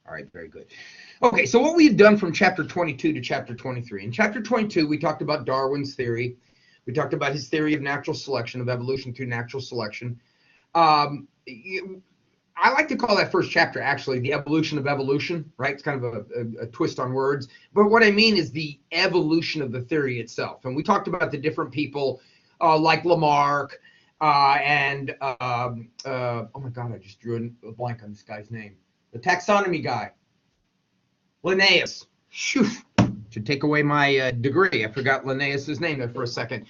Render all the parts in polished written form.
All right, very good. Okay, so what we've done from chapter 22 to chapter 23. In chapter 22, we talked about Darwin's theory. We talked about his theory of natural selection, of evolution through natural selection. Um, I like to call that first chapter actually the evolution of evolution, right? It's kind of a twist on words. But what I mean is the evolution of the theory itself. And we talked about the different people like Lamarck oh my God, I just drew a blank on this guy's name. The taxonomy guy, Linnaeus. Phew, should take away my degree. I forgot Linnaeus's name there for a second.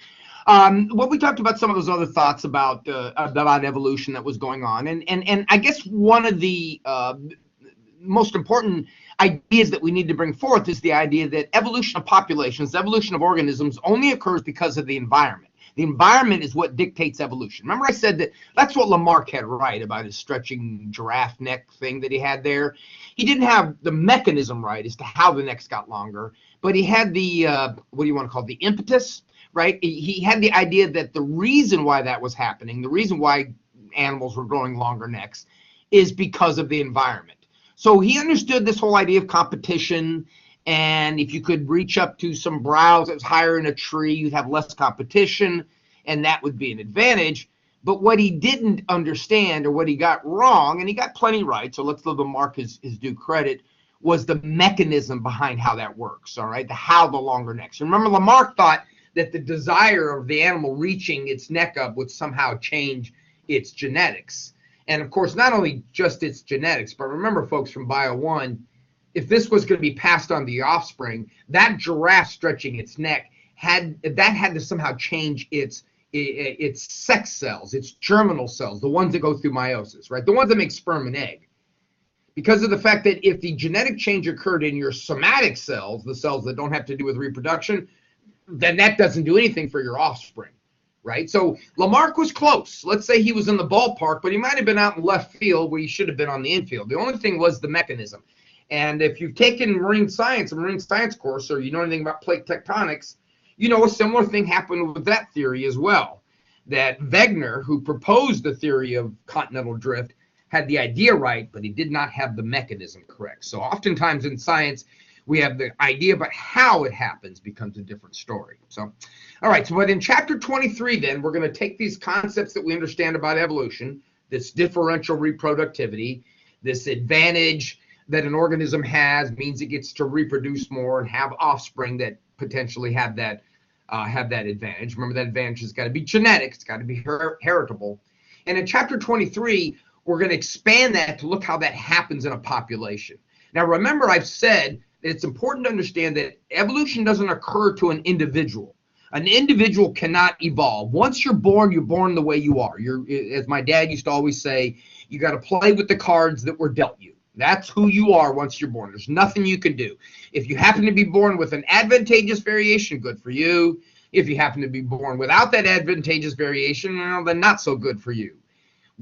Well, we talked about some of those other thoughts about evolution that was going on, and I guess one of the most important ideas that we need to bring forth is the idea that evolution of populations, evolution of organisms, only occurs because of the environment. The environment is what dictates evolution. Remember I said that that's what Lamarck had right about his stretching giraffe neck thing that he had there. He didn't have the mechanism right as to how the necks got longer, but he had the, what do you want to call it, the impetus, right? He had the idea that the reason why that was happening, the reason why animals were growing longer necks is because of the environment. So he understood this whole idea of competition, and if you could reach up to some browse that was higher in a tree, you'd have less competition, and that would be an advantage. But what he didn't understand, or what he got wrong, and he got plenty right, so let's give Lamarck his due credit, was the mechanism behind how that works, all right? How the longer necks. Remember, Lamarck thought that the desire of the animal reaching its neck up would somehow change its genetics. And of course, not only just its genetics, but remember, folks, from Bio 1, if this was going to be passed on to the offspring, that giraffe stretching its neck had to somehow change its sex cells, its germinal cells, the ones that go through meiosis, right? The ones that make sperm and egg. Because of the fact that if the genetic change occurred in your somatic cells, the cells that don't have to do with reproduction, then that doesn't do anything for your offspring, right? So Lamarck was close. Let's say he was in the ballpark, but he might have been out in left field where he should have been on the infield. The only thing was the mechanism. And if you've taken marine science, a marine science course, or you know anything about plate tectonics, you know a similar thing happened with that theory as well. That Wegener, who proposed the theory of continental drift, had the idea right, but he did not have the mechanism correct. So oftentimes in science, we have the idea, but how it happens becomes a different story. So, all right, so but in chapter 23, then, we're going to take these concepts that we understand about evolution, this differential reproductivity, this advantage that an organism has means it gets to reproduce more and have offspring that potentially have that advantage. Remember, that advantage has got to be genetic. It's got to be heritable. And in chapter 23, we're going to expand that to look how that happens in a population. Now, remember, I've said that it's important to understand that evolution doesn't occur to an individual. An individual cannot evolve. Once you're born the way you are. As my dad used to always say, you got to play with the cards that were dealt you. That's who you are once you're born. There's nothing you can do. If you happen to be born with an advantageous variation, good for you. If you happen to be born without that advantageous variation, well, then not so good for you.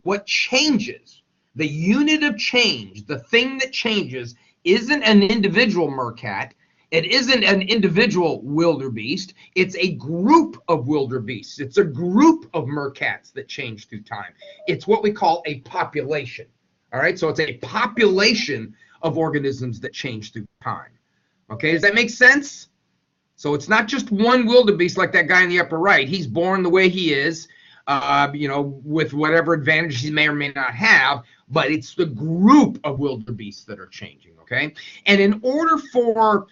What changes, the unit of change, the thing that changes, isn't an individual mercat. It isn't an individual wildebeest. It's a group of wildebeests. It's a group of mercats that change through time. It's what we call a population. All right, so it's a population of organisms that change through time. Okay, does that make sense? So it's not just one wildebeest like that guy in the upper right. He's born the way he is, with whatever advantage he may or may not have, but it's the group of wildebeests that are changing, okay? And in order for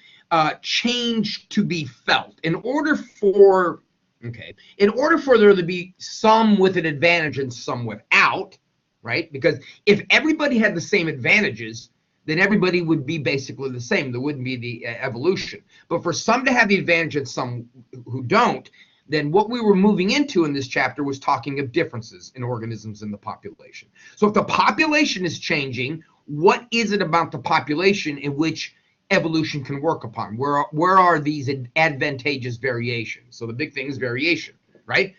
change to be felt, in order for there to be some with an advantage and some without, right? Because if everybody had the same advantages, then everybody would be basically the same. There wouldn't be the evolution. But for some to have the advantage and some who don't, then what we were moving into in this chapter was talking of differences in organisms in the population. So if the population is changing, what is it about the population in which evolution can work upon? Where are these advantageous variations? So the big thing is variation, right?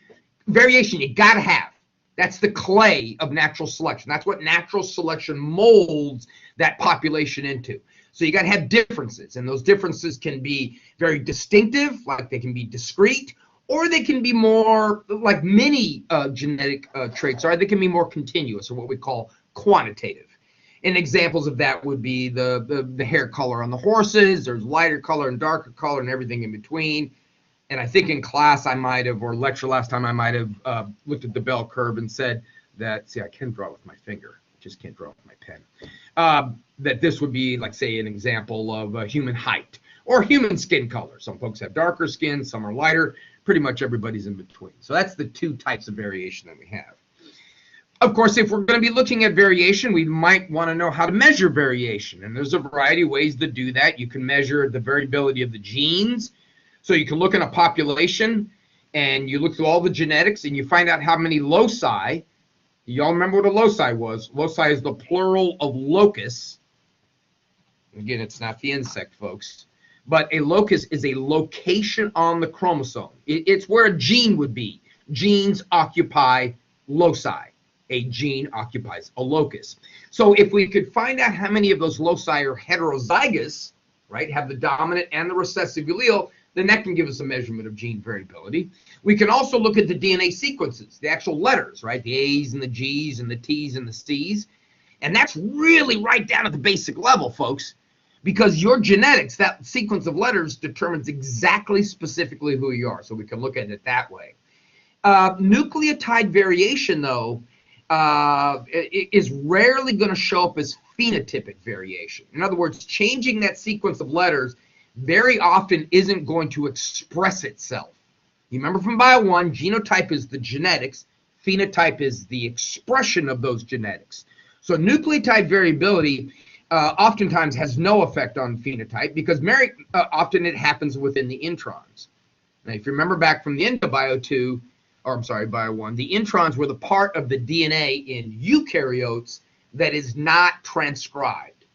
Variation you got to have. That's the clay of natural selection. That's what natural selection molds that population into. So you got to have differences, and those differences can be very distinctive, like they can be discrete, or they can be more like many genetic traits are. They can be more continuous, or what we call quantitative. And examples of that would be the hair color on the horses. There's lighter color and darker color and everything in between. And I think in class I might have, or lecture last time, I might have looked at the bell curve and said that, see, I can draw with my finger, just can't draw with my pen, that this would be, like, say, an example of human height or human skin color. Some folks have darker skin, some are lighter, pretty much everybody's in between. So that's the two types of variation that we have. Of course, if we're going to be looking at variation, we might want to know how to measure variation. And there's a variety of ways to do that. You can measure the variability of the genes. So you can look in a population and you look through all the genetics and you find out how many loci. Y'all remember what a loci was? Loci is the plural of locus. Again, it's not the insect, folks. But a locus is a location on the chromosome. It's where a gene would be. Genes occupy loci. A gene occupies a locus. So if we could find out how many of those loci are heterozygous, right, have the dominant and the recessive allele, then that can give us a measurement of gene variability. We can also look at the DNA sequences, the actual letters, right, the A's and the G's and the T's and the C's. And that's really right down at the basic level, folks, because your genetics, that sequence of letters, determines exactly specifically who you are. So we can look at it that way. Nucleotide variation, though, is rarely going to show up as phenotypic variation. In other words, changing that sequence of letters very often isn't going to express itself. You remember from Bio 1, genotype is the genetics, phenotype is the expression of those genetics. So nucleotide variability oftentimes has no effect on phenotype because often it happens within the introns. Now, if you remember back from the end of Bio 2, or I'm sorry, Bio 1, the introns were the part of the DNA in eukaryotes that is not transcribed.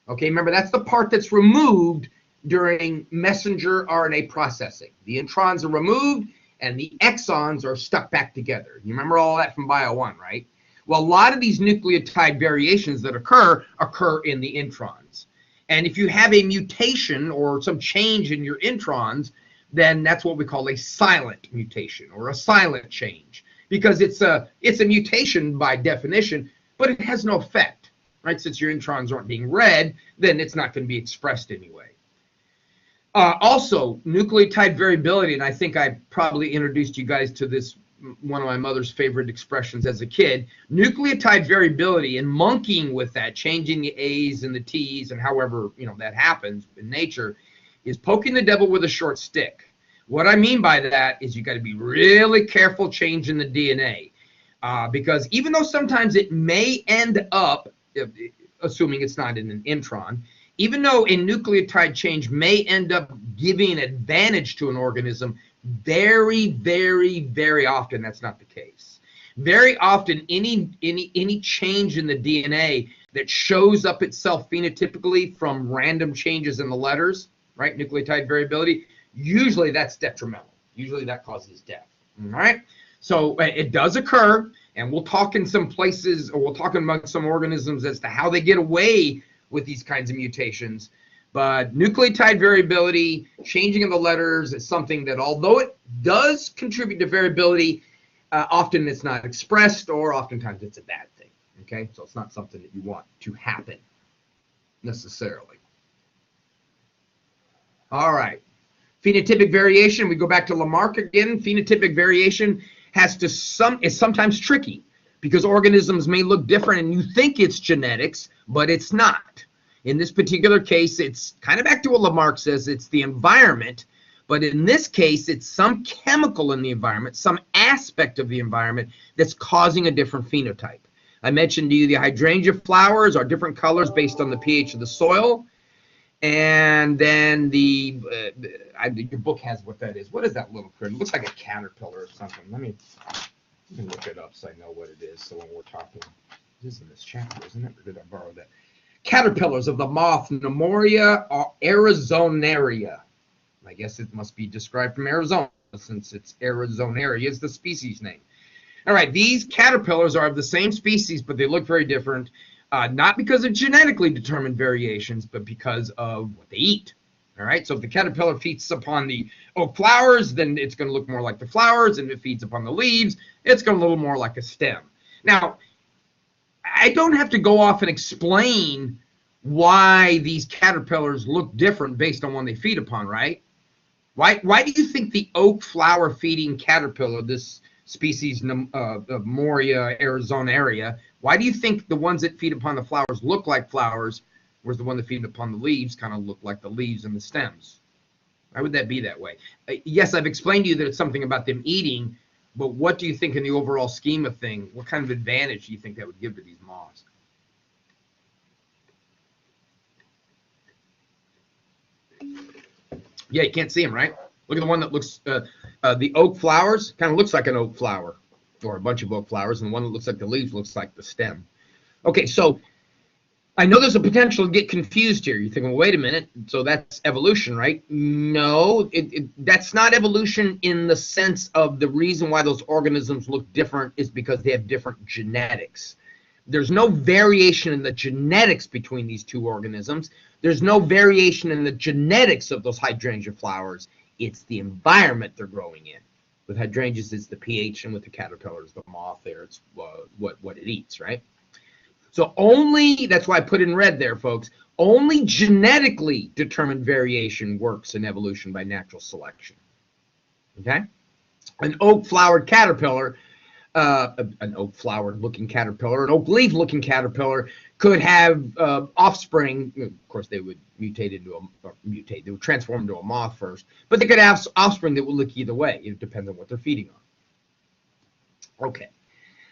Okay, remember that's the part that's removed during messenger RNA processing. The introns are removed and the exons are stuck back together. You remember all that from Bio 1, right? Well, a lot of these nucleotide variations that occur in the introns. And if you have a mutation or some change in your introns, then that's what we call a silent mutation or a silent change, because it's a mutation by definition, but it has no effect, right? Since your introns aren't being read, then it's not going to be expressed anyway. Also, nucleotide variability, and I think I probably introduced you guys to this, one of my mother's favorite expressions as a kid. Nucleotide variability and monkeying with that, changing the A's and the T's and however that happens in nature, is poking the devil with a short stick. What I mean by that is you got to be really careful changing the DNA, because even though sometimes it may end up, assuming it's not in an intron, even though a nucleotide change may end up giving an advantage to an organism, very, very, very often that's not the case. Very often, any change in the DNA that shows up itself phenotypically from random changes in the letters, right, nucleotide variability, usually that's detrimental. Usually that causes death, all right? So it does occur, and we'll talk in some places, or we'll talk among some organisms as to how they get away with these kinds of mutations. But nucleotide variability, changing of the letters, is something that, although it does contribute to variability, often it's not expressed, or oftentimes it's a bad thing, okay? So it's not something that you want to happen necessarily. All right. Phenotypic variation, we go back to Lamarck again. Phenotypic variation is sometimes tricky because organisms may look different and you think it's genetics, but it's not. In this particular case, it's kind of back to what Lamarck says, it's the environment, but in this case, it's some chemical in the environment, some aspect of the environment that's causing a different phenotype. I mentioned to you the hydrangea flowers are different colors based on the pH of the soil. And then your book has what that is. What is that little critter? It looks like a caterpillar or something. Let me look it up so I know what it is. So when we're talking, this is in this chapter, isn't it? Or did I borrow that? Caterpillars of the moth Nemoria arizonaria. I guess it must be described from Arizona since it's Arizonaria is the species name. All right, these caterpillars are of the same species, but they look very different. Not because of genetically determined variations, but because of what they eat. All right, so if the caterpillar feeds upon the oak flowers, then it's going to look more like the flowers, and if it feeds upon the leaves, it's going to look a little more like a stem. Now, I don't have to go off and explain why these caterpillars look different based on one they feed upon, right? Why do you think the oak flower feeding caterpillar, this species Moria, Arizona area, why do you think the ones that feed upon the flowers look like flowers, whereas the one that feed upon the leaves kind of look like the leaves and the stems? Why would that be that way? Yes, I've explained to you that it's something about them eating, but what do you think in the overall scheme of things, what kind of advantage do you think that would give to these moths? Yeah, you can't see them, right? Look at the one that looks, the oak flowers, kind of looks like an oak flower, or a bunch of oak flowers, and the one that looks like the leaves looks like the stem. Okay, so I know there's a potential to get confused here. You're thinking, well, wait a minute, so that's evolution, right? No, that's not evolution in the sense of the reason why those organisms look different is because they have different genetics. There's no variation in the genetics between these two organisms. There's no variation in the genetics of those hydrangea flowers. It's the environment they're growing in. With hydrangeas, it's the pH, and with the caterpillars, the moth there, it's what it eats, right? So only, that's why I put in red there, folks, only genetically determined variation works in evolution by natural selection. Okay? An oak-flowered caterpillar, an oak-flowered looking caterpillar, an oak leaf-looking caterpillar could have offspring. Of course, they would mutate into they would transform into a moth first, but they could have offspring that would look either way. It depends on what they're feeding on. Okay.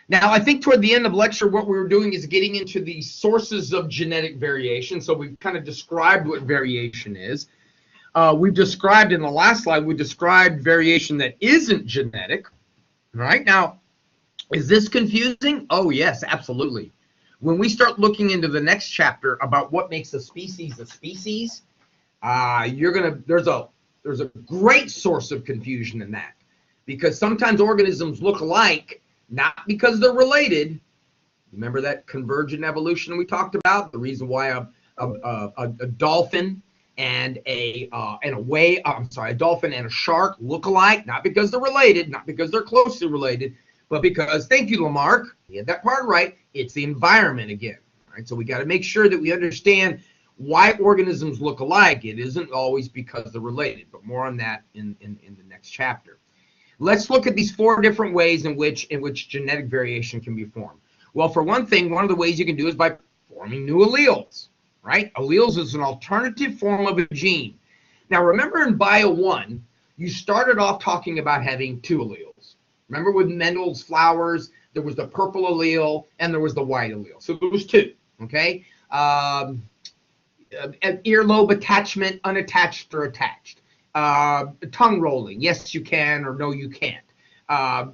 Now, I think toward the end of the lecture, what we were doing is getting into the sources of genetic variation. So we've kind of described what variation is. We've described in the last slide, we described variation that isn't genetic. Right now, is this confusing? Oh, yes, absolutely. When we start looking into the next chapter about what makes a species, there's a great source of confusion in that, because sometimes organisms look alike, not because they're related. Remember that convergent evolution we talked about? The reason why a dolphin and a dolphin and a shark look alike, not because they're related, not because they're closely related, but because, thank you, Lamarck, you had that part right, it's the environment again. Right? So we got to make sure that we understand why organisms look alike. It isn't always because they're related, but more on that in the next chapter. Let's look at these 4 different ways in which genetic variation can be formed. Well, for one thing, one of the ways you can do is by forming new alleles, right? Alleles is an alternative form of a gene. Now, remember in Bio 1, you started off talking about having 2 alleles. Remember with Mendel's flowers, there was the purple allele and there was the white allele. So there was 2, okay? Earlobe attachment, unattached or attached. Tongue rolling, yes you can or no you can't.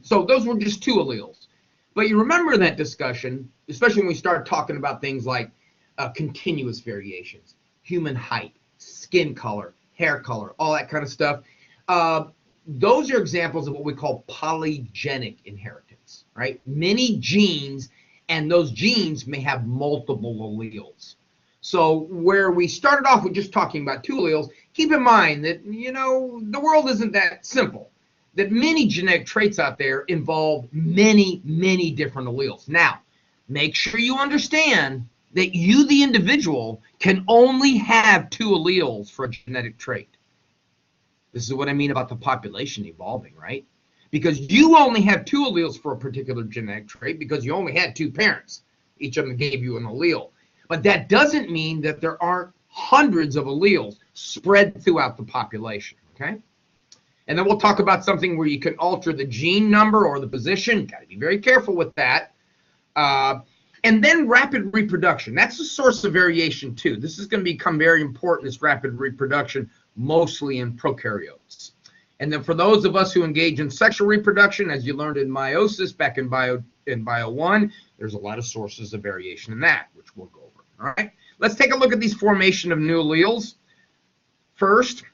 So those were just 2 alleles. But you remember that discussion, especially when we start talking about things like continuous variations, human height, skin color, hair color, all that kind of stuff. Those are examples of what we call polygenic inheritance, right? Many genes, and those genes may have multiple alleles. So where we started off with just talking about 2 alleles, keep in mind that, the world isn't that simple, that many genetic traits out there involve many, many different alleles. Now, make sure you understand that you, the individual, can only have 2 alleles for a genetic trait. This is what I mean about the population evolving, right? Because you only have 2 alleles for a particular genetic trait because you only had 2 parents. Each of them gave you an allele. But that doesn't mean that there aren't hundreds of alleles spread throughout the population, okay? And then we'll talk about something where you can alter the gene number or the position. Got to be very careful with that. And then rapid reproduction. That's a source of variation too. This is going to become very important, this rapid reproduction, mostly in prokaryotes. And then for those of us who engage in sexual reproduction, as you learned in meiosis back in Bio 1, there's a lot of sources of variation in that, which we'll go over. All right, let's take a look at these formation of new alleles. First,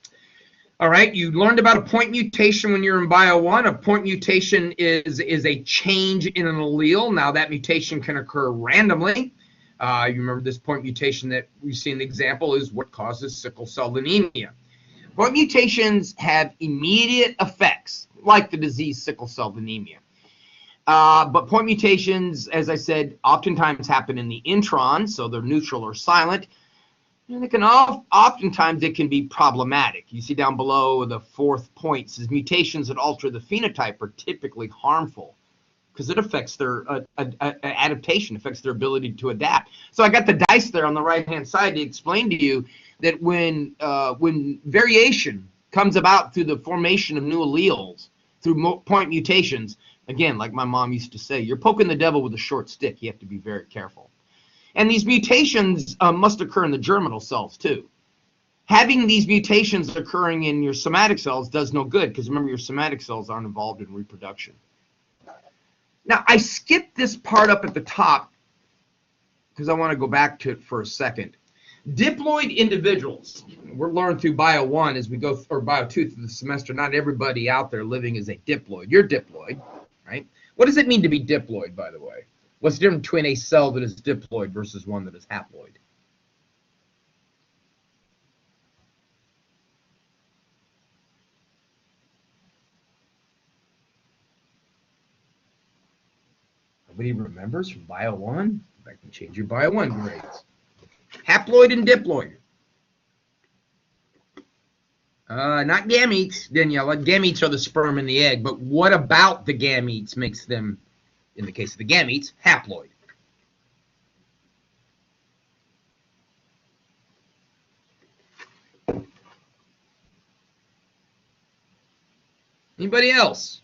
all right, you learned about a point mutation when you're in Bio 1. A point mutation is a change in an allele. Now, that mutation can occur randomly. You remember this point mutation that we see in the example is what causes sickle cell anemia. Point mutations have immediate effects, like the disease sickle cell anemia. But point mutations, as I said, oftentimes happen in the intron, so they're neutral or silent. And it can oftentimes it can be problematic. You see down below the fourth point says mutations that alter the phenotype are typically harmful because it affects their adaptation, affects their ability to adapt. So I got the dice there on the right-hand side to explain to you that when variation comes about through the formation of new alleles, through point mutations, again, like my mom used to say, you're poking the devil with a short stick. You have to be very careful. And these mutations must occur in the germinal cells too. Having these mutations occurring in your somatic cells does no good because remember your somatic cells aren't involved in reproduction. Now I skipped this part up at the top because I want to go back to it for a second. Diploid individuals, we're learning through Bio 1 as we go, or Bio 2 through the semester, not everybody out there living is a diploid. You're diploid, right? What does it mean to be diploid, by the way? What's the difference between a cell that is diploid versus one that is haploid? Nobody remembers from Bio 1? I can change your Bio 1 grades. Haploid and diploid. Not gametes, Daniela. Gametes are the sperm and the egg, but what about the gametes makes them, in the case of the gametes, haploid? Anybody else?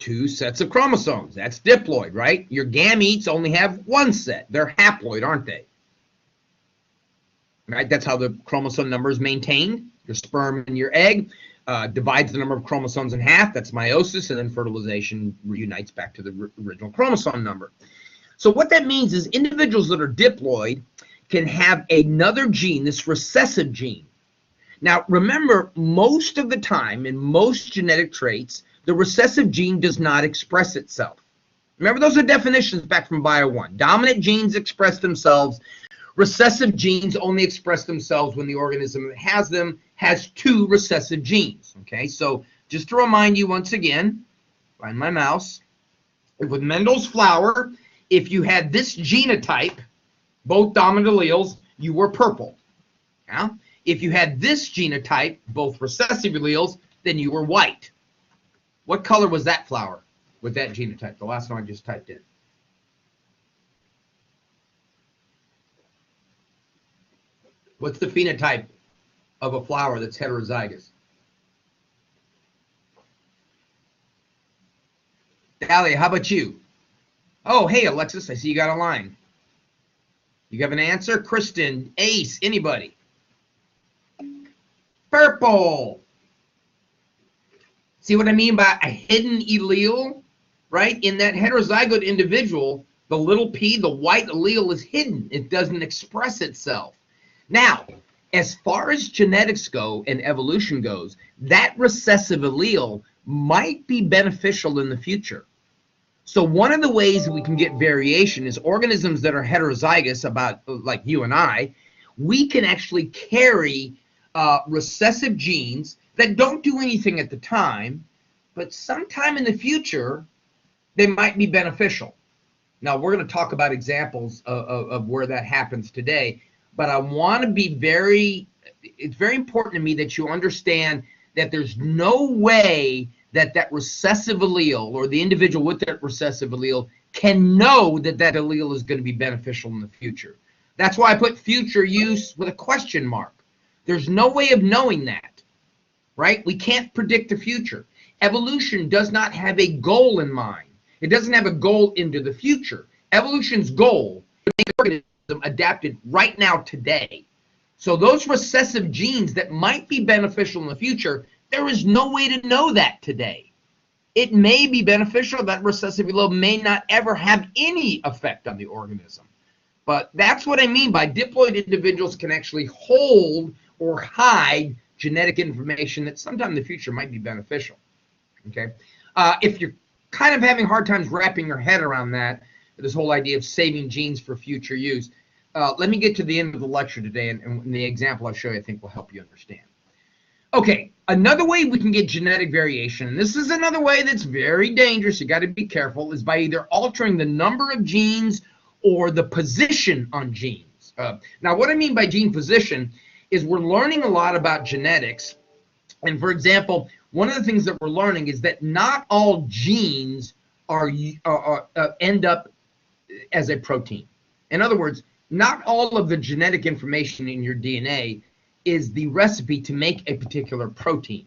2 sets of chromosomes. That's diploid, right? Your gametes only have 1 set. They're haploid, aren't they? Right? That's how the chromosome number is maintained. Your sperm and your egg divides the number of chromosomes in half. That's meiosis, and then fertilization reunites back to the original chromosome number. So what that means is individuals that are diploid can have another gene, this recessive gene. Now, remember, most of the time in most genetic traits, the recessive gene does not express itself. Remember, those are definitions back from Bio 1. Dominant genes express themselves. Recessive genes only express themselves when the organism that has them has 2 recessive genes. Okay, so just to remind you once again, find my mouse. With Mendel's flower, if you had this genotype, both dominant alleles, you were purple. Yeah? If you had this genotype, both recessive alleles, then you were white. What color was that flower with that genotype? The last one I just typed in. What's the phenotype of a flower that's heterozygous? Dahlia, how about you? Oh, hey, Alexis, I see you got a line. You have an answer? Kristen, Ace, anybody? Purple. See what I mean by a hidden allele, right? In that heterozygote individual, the little p, the white allele is hidden. It doesn't express itself. Now, as far as genetics go and evolution goes, that recessive allele might be beneficial in the future. So one of the ways we can get variation is organisms that are heterozygous, about like you and I, we can actually carry recessive genes that don't do anything at the time, but sometime in the future, they might be beneficial. Now, we're going to talk about examples of where that happens today, but I want to be it's very important to me that you understand that there's no way that that recessive allele or the individual with that recessive allele can know that that allele is going to be beneficial in the future. That's why I put future use with a question mark. There's no way of knowing that, right? We can't predict the future. Evolution does not have a goal in mind. It doesn't have a goal into the future. Evolution's goal is to make the organism adapted right now, today. So those recessive genes that might be beneficial in the future, there is no way to know that today. It may be beneficial. That recessive allele may not ever have any effect on the organism. But that's what I mean by diploid individuals can actually hold or hide genetic information that sometime in the future might be beneficial. Okay, if you're kind of having hard times wrapping your head around that, this whole idea of saving genes for future use, let me get to the end of the lecture today, and the example I'll show you I think will help you understand. Okay, another way we can get genetic variation, and this is another way that's very dangerous, you got to be careful, is by either altering the number of genes or the position on genes. Now, what I mean by gene position is we're learning a lot about genetics. And for example, one of the things that we're learning is that not all genes end up as a protein. In other words, not all of the genetic information in your DNA is the recipe to make a particular protein.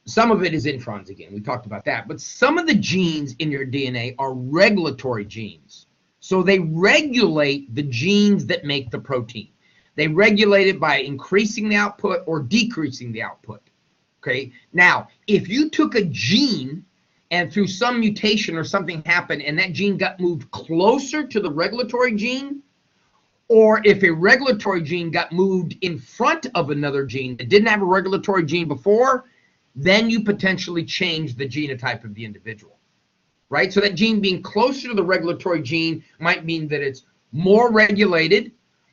Some of it is introns, again, we talked about that, but some of the genes in your DNA are regulatory genes. So they regulate the genes that make the protein. They regulate it by increasing the output or decreasing the output. Okay, now, if you took a gene and through some mutation or something happened and that gene got moved closer to the regulatory gene, or if a regulatory gene got moved in front of another gene that didn't have a regulatory gene before, then you potentially change the genotype of the individual, right? So that gene being closer to the regulatory gene might mean that it's more regulated,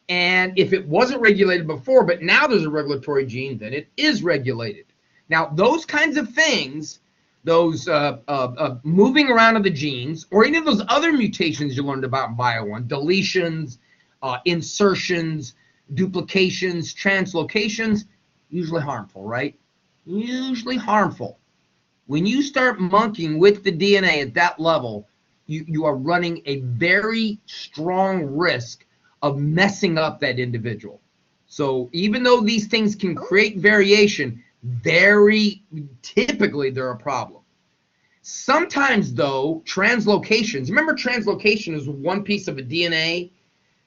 and if it wasn't regulated before, but now there's a regulatory gene, then it is regulated. Now, those kinds of things, those moving around of the genes, or any of those other mutations you learned about in Bio 1, deletions, insertions, duplications, translocations, usually harmful, right? Usually harmful. When you start monkeying with the DNA at that level, you are running a very strong risk of messing up that individual. So even though these things can create variation, very typically they're a problem. Sometimes though, translocations, remember translocation is one piece of a DNA,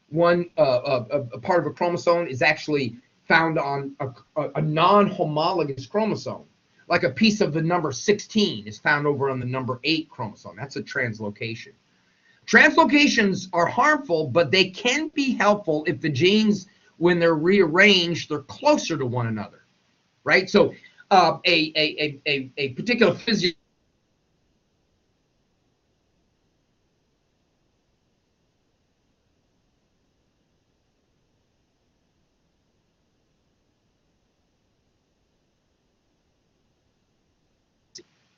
one a part of a chromosome is actually found on a non-homologous chromosome. Like a piece of the number 16 is found over on the number 8 chromosome. That's a translocation. Translocations are harmful, but they can be helpful if the genes, when they're rearranged, they're closer to one another. Right, so a particular physiology.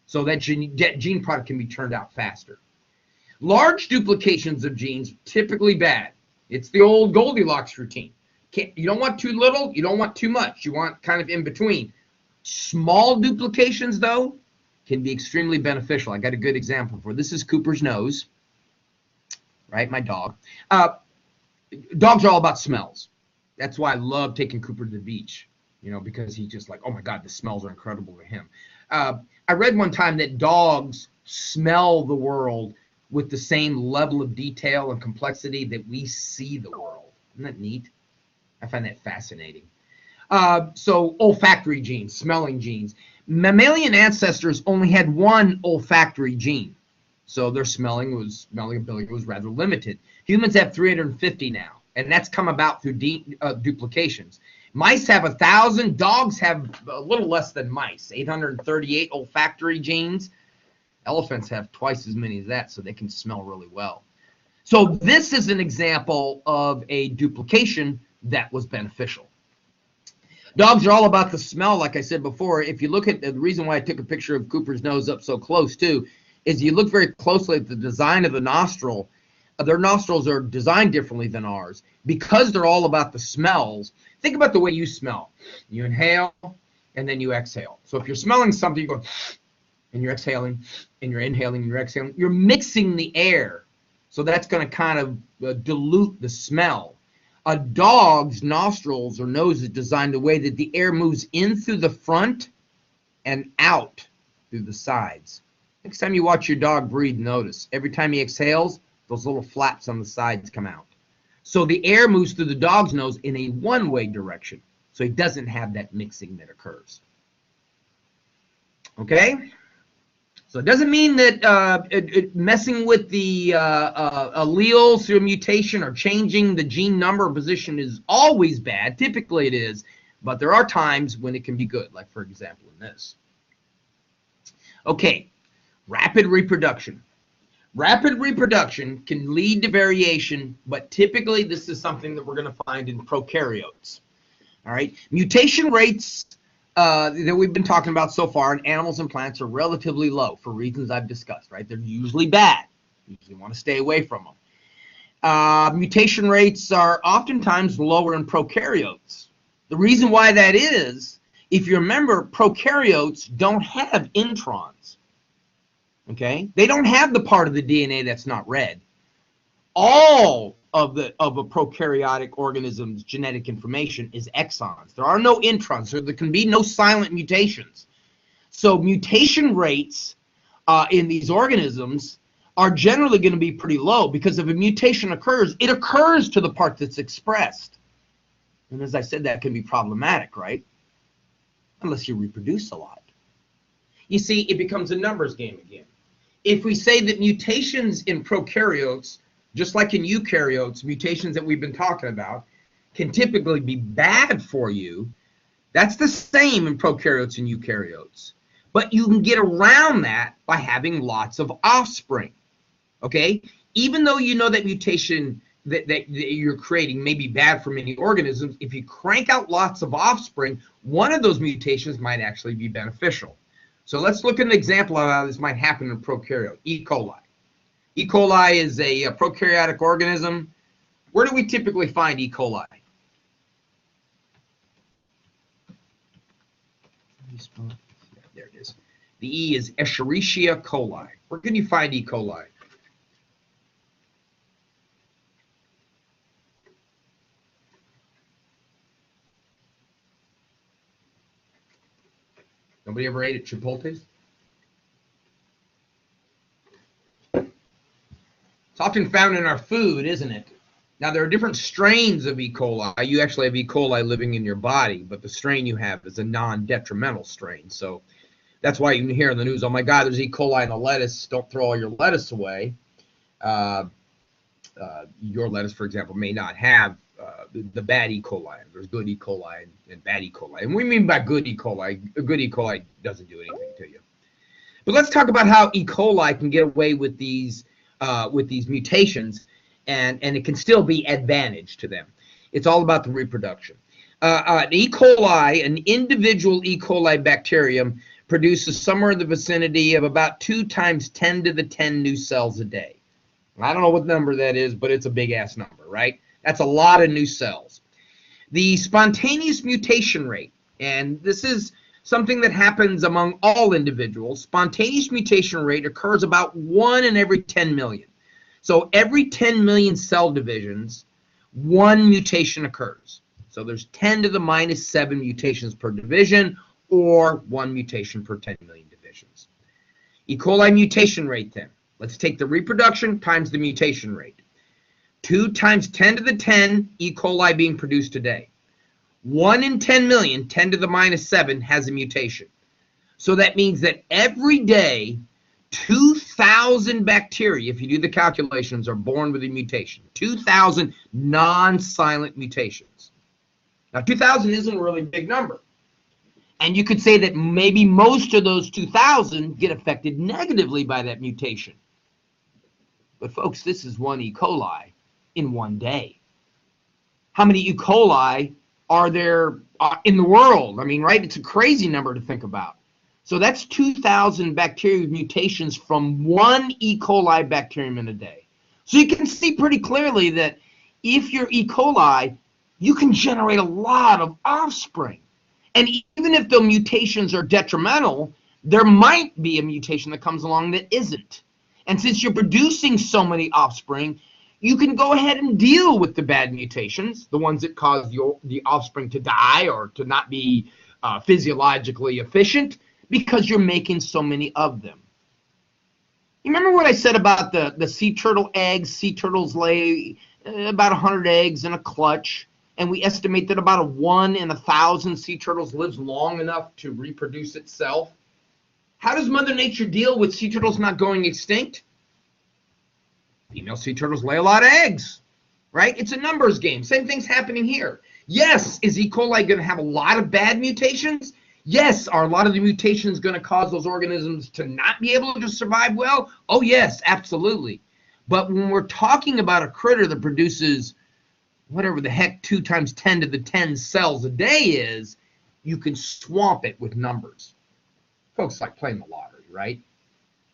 So that gene product can be turned out faster. Large duplications of genes, typically bad. It's the old Goldilocks routine. You don't want too little, you don't want too much. You want kind of in between. Small duplications, though, can be extremely beneficial. I got a good example for this. Is Cooper's nose, right? My dog. Dogs are all about smells. That's why I love taking Cooper to the beach, you know, because he's just like, oh my God, the smells are incredible to him. I read one time that dogs smell the world with the same level of detail and complexity that we see the world. Isn't that neat? I find that fascinating. So olfactory genes, smelling genes. Mammalian ancestors only had one olfactory gene. So their smelling ability was rather limited. Humans have 350 now, and that's come about through duplications. Mice have 1,000. Dogs have a little less than mice, 838 olfactory genes. Elephants have twice as many as that, so they can smell really well. So this is an example of a duplication that was beneficial. Dogs are all about the smell, like I said before. If you look at the reason why I took a picture of Cooper's nose up so close too, is you look very closely at the design of the nostril. Their nostrils are designed differently than ours because they're all about the smells. Think about the way you smell. You inhale and then you exhale. So if you're smelling something, you go and you're exhaling and you're inhaling and you're exhaling. You're mixing the air. So that's going to kind of dilute the smell. A dog's nostrils or nose is designed the way that the air moves in through the front and out through the sides. Next time you watch your dog breathe, notice every time he exhales, those little flaps on the sides come out. So the air moves through the dog's nose in a one-way direction. So he doesn't have that mixing that occurs. Okay? So it doesn't mean that messing with the alleles through a mutation or changing the gene number or position is always bad. Typically it is, but there are times when it can be good, like for example in this. Okay, rapid reproduction. Rapid reproduction can lead to variation, but typically this is something that we're going to find in prokaryotes. All right, mutation rates that we've been talking about so far in animals and plants are relatively low for reasons I've discussed, right? They're usually bad. You usually want to stay away from them. Mutation rates are oftentimes lower in prokaryotes. The reason why that is, if you remember, prokaryotes don't have introns. Okay? They don't have the part of the DNA that's not read. All of a prokaryotic organism's genetic information is exons. There are no introns, so there can be no silent mutations. So mutation rates in these organisms are generally going to be pretty low, because if a mutation occurs, it occurs to the part that's expressed. And as I said, that can be problematic, right? Unless you reproduce a lot. You see, it becomes a numbers game again. If we say that mutations in prokaryotes, just like in eukaryotes, mutations that we've been talking about, can typically be bad for you, that's the same in prokaryotes and eukaryotes. But you can get around that by having lots of offspring, okay? Even though you know that mutation that you're creating may be bad for many organisms, if you crank out lots of offspring, one of those mutations might actually be beneficial. So let's look at an example of how this might happen in prokaryote, E. coli. E. coli is a prokaryotic organism. Where do we typically find E. coli? There it is. The E is Escherichia coli. Where can you find E. coli? Nobody ever ate at Chipotle's? It's often found in our food, isn't it? Now, there are different strains of E. coli. You actually have E. coli living in your body, but the strain you have is a non-detrimental strain. So that's why you can hear in the news, oh my God, there's E. coli in the lettuce. Don't throw all your lettuce away. Your lettuce, for example, may not have the bad E. coli. There's good E. coli and bad E. coli. And we mean by good E. coli, good E. coli doesn't do anything to you. But let's talk about how E. coli can get away with these mutations, and it can still be advantage to them. It's all about the reproduction. An E. coli, an individual E. coli bacterium, produces somewhere in the vicinity of about 2 times 10 to the 10 new cells a day. I don't know what number that is, but it's a big-ass number, right? That's a lot of new cells. The spontaneous mutation rate, and this is something that happens among all individuals, spontaneous mutation rate occurs about 1 in every 10 million. So every 10 million cell divisions, 1 mutation occurs. So there's 10 to the minus 7 mutations per division, or 1 mutation per 10 million divisions. E. coli mutation rate then. Let's take the reproduction times the mutation rate. 2 times 10 to the 10 E. coli being produced a day. 1 in 10 million, 10 to the minus 7, has a mutation. So that means that every day, 2,000 bacteria, if you do the calculations, are born with a mutation. 2,000 non-silent mutations. Now, 2,000 isn't a really big number. And you could say that maybe most of those 2,000 get affected negatively by that mutation. But folks, this is 1 E. coli in one day. How many E. coli are there in the world? I mean, right? It's a crazy number to think about. So that's 2,000 bacterial mutations from 1 E. coli bacterium in a day. So you can see pretty clearly that if you're E. coli, you can generate a lot of offspring. And even if the mutations are detrimental, there might be a mutation that comes along that isn't. And since you're producing so many offspring, you can go ahead and deal with the bad mutations, the ones that cause the offspring to die or to not be physiologically efficient, because you're making so many of them. You remember what I said about the sea turtle eggs? Sea turtles lay about 100 eggs in a clutch, and we estimate that about 1 in 1,000 sea turtles lives long enough to reproduce itself. How does Mother Nature deal with sea turtles not going extinct? Female sea turtles lay a lot of eggs, right? It's a numbers game. Same thing's happening here. Yes, is E. coli going to have a lot of bad mutations? Yes. Are a lot of the mutations going to cause those organisms to not be able to survive well? Oh, yes, absolutely. But when we're talking about a critter that produces whatever the heck 2 times 10 to the 10 cells a day is, you can swamp it with numbers. Folks like playing the lottery, right?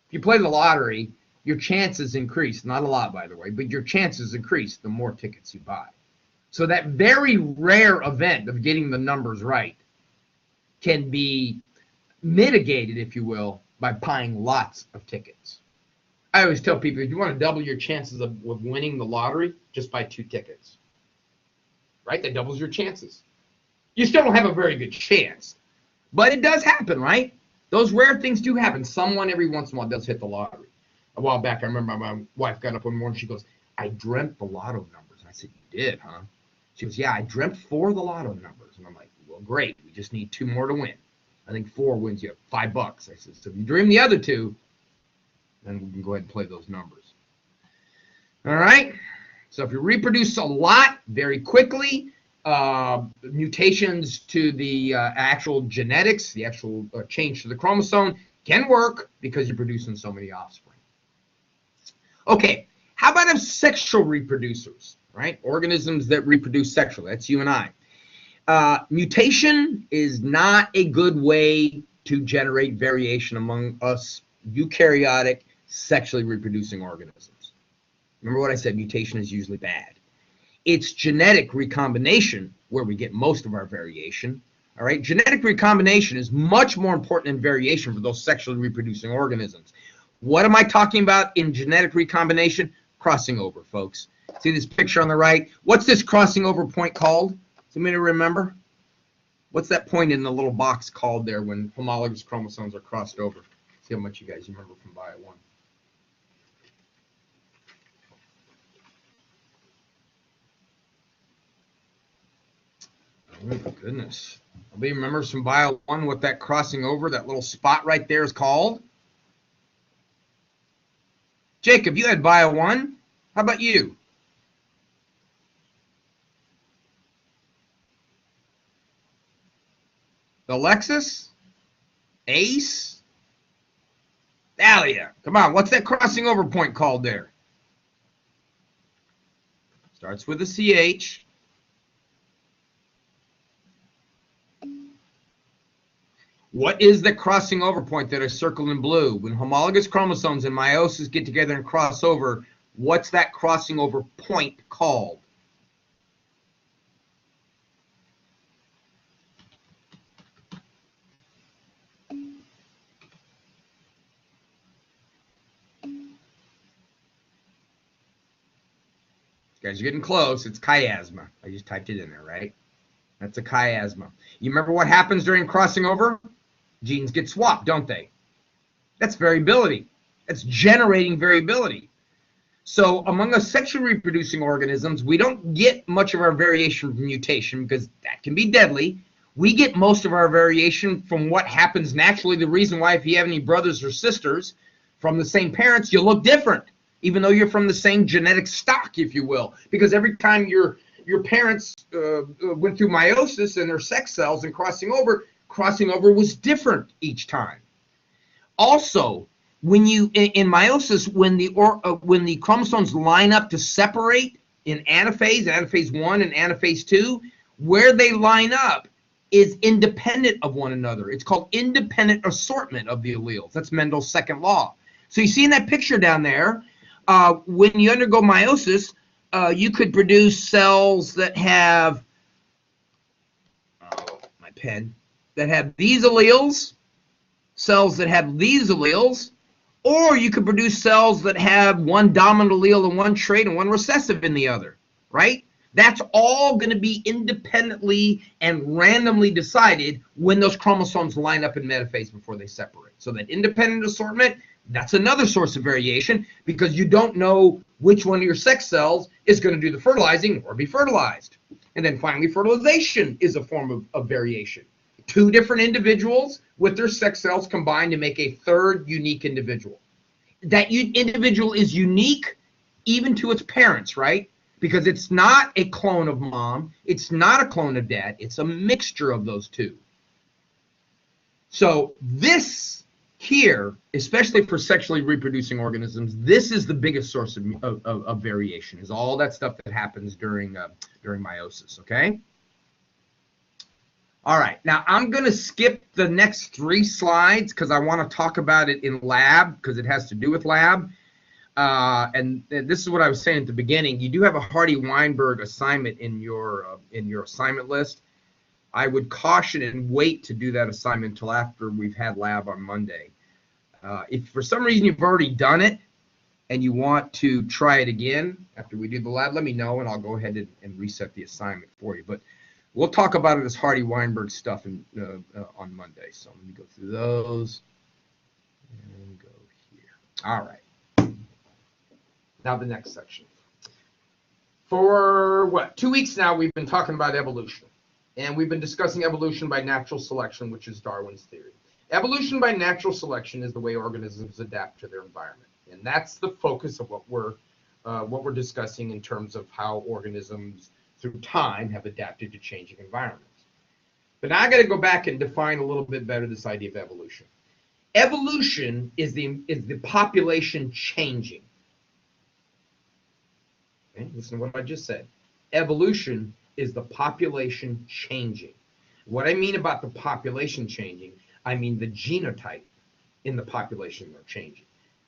If you play the lottery, your chances increase, not a lot, by the way, but your chances increase the more tickets you buy. So that very rare event of getting the numbers right can be mitigated, if you will, by buying lots of tickets. I always tell people, if you want to double your chances of winning the lottery, just buy 2 tickets. Right? That doubles your chances. You still don't have a very good chance, but it does happen, right? Those rare things do happen. Someone every once in a while does hit the lottery. A while back, I remember my wife got up one morning. She goes, I dreamt the lotto numbers. And I said, you did, huh? She goes, yeah, I dreamt 4 of the lotto numbers. And I'm like, well, great. We just need 2 more to win. I think 4 wins you $5. I said, so if you dream the other 2, then we can go ahead and play those numbers. All right. So if you reproduce a lot very quickly, mutations to the actual genetics, the actual change to the chromosome can work because you're producing so many offspring. Okay, how about sexual reproducers, right? Organisms that reproduce sexually. That's you and I. Mutation is not a good way to generate variation among us eukaryotic sexually reproducing organisms. Remember what I said, mutation is usually bad. It's genetic recombination where we get most of our variation. All right, genetic recombination is much more important than variation for those sexually reproducing organisms. What am I talking about in genetic recombination? Crossing over, folks. See this picture on the right? What's this crossing over point called? Somebody remember? What's that point in the little box called there when homologous chromosomes are crossed over? See how much you guys remember from Bio 1. Oh my goodness. Anybody remembers from Bio 1 what that crossing over, that little spot right there is called? Jacob, you had Bio 1. How about you? Alexis? Ace? Dahlia. Come on, what's that crossing over point called there? Starts with a CH. What is the crossing over point that I circled in blue? When homologous chromosomes and meiosis get together and cross over, what's that crossing over point called? You guys are getting close. It's chiasma. I just typed it in there, right? That's a chiasma. You remember what happens during crossing over? Genes get swapped, don't they? That's variability. That's generating variability. So among us sexually reproducing organisms, we don't get much of our variation from mutation because that can be deadly. We get most of our variation from what happens naturally. The reason why, if you have any brothers or sisters from the same parents, you look different, even though you're from the same genetic stock, if you will. Because every time your parents went through meiosis and their sex cells and crossing over was different each time. Also, when you in meiosis, when the chromosomes line up to separate in anaphase 1 and anaphase 2, where they line up is independent of one another. It's called independent assortment of the alleles. That's Mendel's second law. So you see in that picture down there, when you undergo meiosis, you could produce cells that have, that have these alleles, cells that have these alleles, or you could produce cells that have one dominant allele in one trait and one recessive in the other, right? That's all going to be independently and randomly decided when those chromosomes line up in metaphase before they separate. So that independent assortment, that's another source of variation because you don't know which one of your sex cells is going to do the fertilizing or be fertilized. And then finally, fertilization is a form of variation. 2 different individuals with their sex cells combined to make a third unique individual. That individual is unique even to its parents, right? Because it's not a clone of mom, it's not a clone of dad, it's a mixture of those 2. So this here, especially for sexually reproducing organisms, this is the biggest source of variation, is all that stuff that happens during meiosis, okay? All right, now I'm going to skip the next 3 slides because I want to talk about it in lab because it has to do with lab. And this is what I was saying at the beginning. You do have a Hardy-Weinberg assignment in your assignment list. I would caution and wait to do that assignment until after we've had lab on Monday. If for some reason you've already done it and you want to try it again after we do the lab, let me know and I'll go ahead and reset the assignment for you. But we'll talk about it as Hardy-Weinberg stuff on Monday. So let me go through those and go here. All right. Now the next section. For what, 2 weeks now, we've been talking about evolution. And we've been discussing evolution by natural selection, which is Darwin's theory. Evolution by natural selection is the way organisms adapt to their environment. And that's the focus of what we're discussing in terms of how organisms through time have adapted to changing environments. But now I got to go back and define a little bit better this idea of evolution. Evolution is the population changing. Okay, listen to what I just said. Evolution is the population changing. What I mean about the population changing, I mean the genotype in the population are changing.